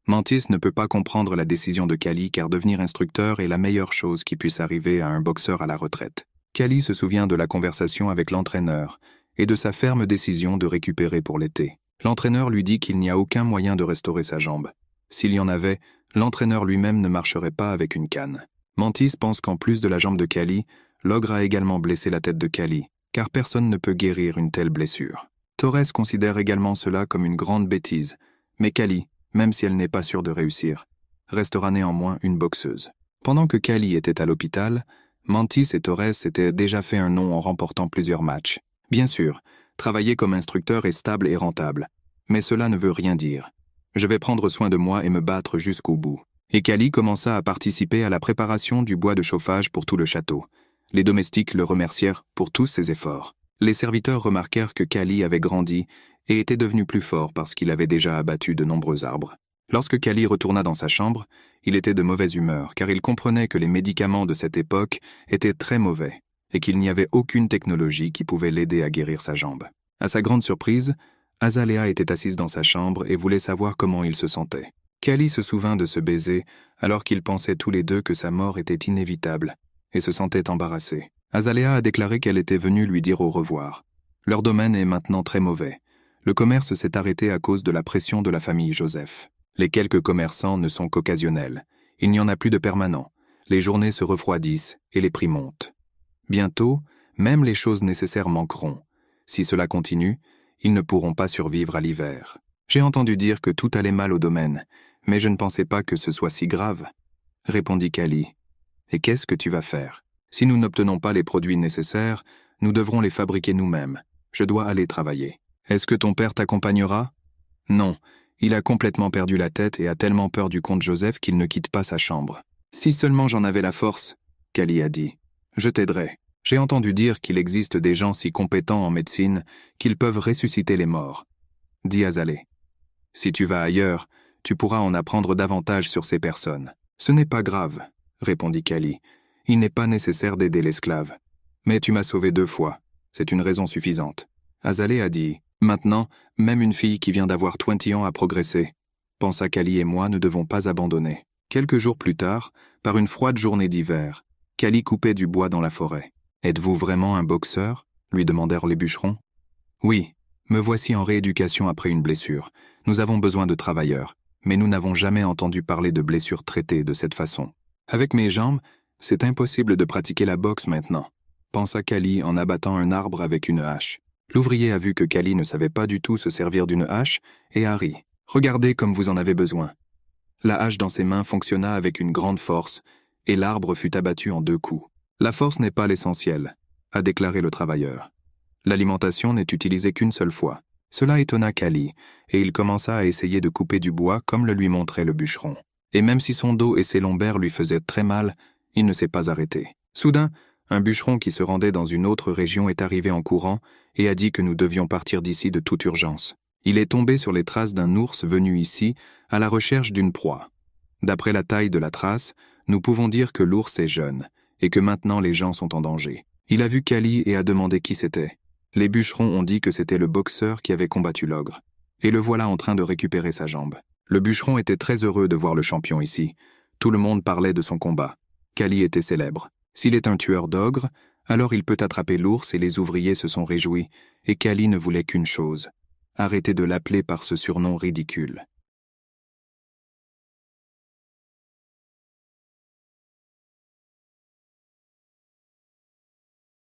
Mantis ne peut pas comprendre la décision de Kali car devenir instructeur est la meilleure chose qui puisse arriver à un boxeur à la retraite. Kali se souvient de la conversation avec l'entraîneur et de sa ferme décision de récupérer pour l'été. L'entraîneur lui dit qu'il n'y a aucun moyen de restaurer sa jambe. S'il y en avait, l'entraîneur lui-même ne marcherait pas avec une canne. Mantis pense qu'en plus de la jambe de Kali, l'ogre a également blessé la tête de Kali, car personne ne peut guérir une telle blessure. Torres considère également cela comme une grande bêtise, mais Kali, même si elle n'est pas sûre de réussir, restera néanmoins une boxeuse. Pendant que Kali était à l'hôpital, Mantis et Torres s'étaient déjà fait un nom en remportant plusieurs matchs. Bien sûr, travailler comme instructeur est stable et rentable, mais cela ne veut rien dire. Je vais prendre soin de moi et me battre jusqu'au bout. Et Kali commença à participer à la préparation du bois de chauffage pour tout le château. Les domestiques le remercièrent pour tous ses efforts. Les serviteurs remarquèrent que Kali avait grandi et était devenu plus fort parce qu'il avait déjà abattu de nombreux arbres. Lorsque Kali retourna dans sa chambre, il était de mauvaise humeur car il comprenait que les médicaments de cette époque étaient très mauvais et qu'il n'y avait aucune technologie qui pouvait l'aider à guérir sa jambe. À sa grande surprise, Azalea était assise dans sa chambre et voulait savoir comment il se sentait. Kali se souvint de ce baiser alors qu'ils pensaient tous les deux que sa mort était inévitable et se sentait embarrassé. Azalea a déclaré qu'elle était venue lui dire au revoir. Leur domaine est maintenant très mauvais. Le commerce s'est arrêté à cause de la pression de la famille Joseph. Les quelques commerçants ne sont qu'occasionnels. Il n'y en a plus de permanents. Les journées se refroidissent et les prix montent. Bientôt, même les choses nécessaires manqueront. Si cela continue, ils ne pourront pas survivre à l'hiver. J'ai entendu dire que tout allait mal au domaine, mais je ne pensais pas que ce soit si grave, répondit Kali. Et qu'est-ce que tu vas faire? Si nous n'obtenons pas les produits nécessaires, nous devrons les fabriquer nous-mêmes. Je dois aller travailler. Est-ce que ton père t'accompagnera? Non, il a complètement perdu la tête et a tellement peur du comte Joseph qu'il ne quitte pas sa chambre. Si seulement j'en avais la force, Kali a dit. Je t'aiderai. J'ai entendu dire qu'il existe des gens si compétents en médecine qu'ils peuvent ressusciter les morts, dit Azalea. Si tu vas ailleurs, tu pourras en apprendre davantage sur ces personnes. Ce n'est pas grave, répondit Kali. Il n'est pas nécessaire d'aider l'esclave. Mais tu m'as sauvé 2 fois. C'est une raison suffisante. Azalea a dit, maintenant, même une fille qui vient d'avoir 20 ans a progressé. Pensa Kali et moi ne devons pas abandonner. Quelques jours plus tard, par une froide journée d'hiver, Kali coupait du bois dans la forêt. Êtes-vous vraiment un boxeur? Lui demandèrent les bûcherons. Oui, me voici en rééducation après une blessure. Nous avons besoin de travailleurs, mais nous n'avons jamais entendu parler de blessures traitées de cette façon. Avec mes jambes, c'est impossible de pratiquer la boxe maintenant, pensa Kali en abattant un arbre avec une hache. L'ouvrier a vu que Kali ne savait pas du tout se servir d'une hache et a ri. Regardez comme vous en avez besoin. La hache dans ses mains fonctionna avec une grande force et l'arbre fut abattu en 2 coups. La force n'est pas l'essentiel, a déclaré le travailleur. L'alimentation n'est utilisée qu'une seule fois. Cela étonna Kali, et il commença à essayer de couper du bois comme le lui montrait le bûcheron. Et même si son dos et ses lombaires lui faisaient très mal, il ne s'est pas arrêté. Soudain, un bûcheron qui se rendait dans une autre région est arrivé en courant et a dit que nous devions partir d'ici de toute urgence. Il est tombé sur les traces d'un ours venu ici à la recherche d'une proie. D'après la taille de la trace, nous pouvons dire que l'ours est jeune et que maintenant les gens sont en danger. Il a vu Kali et a demandé qui c'était. Les bûcherons ont dit que c'était le boxeur qui avait combattu l'ogre. Et le voilà en train de récupérer sa jambe. Le bûcheron était très heureux de voir le champion ici. Tout le monde parlait de son combat. Kali était célèbre. S'il est un tueur d'ogres, alors il peut attraper l'ours et les ouvriers se sont réjouis, et Kali ne voulait qu'une chose: arrêter de l'appeler par ce surnom ridicule.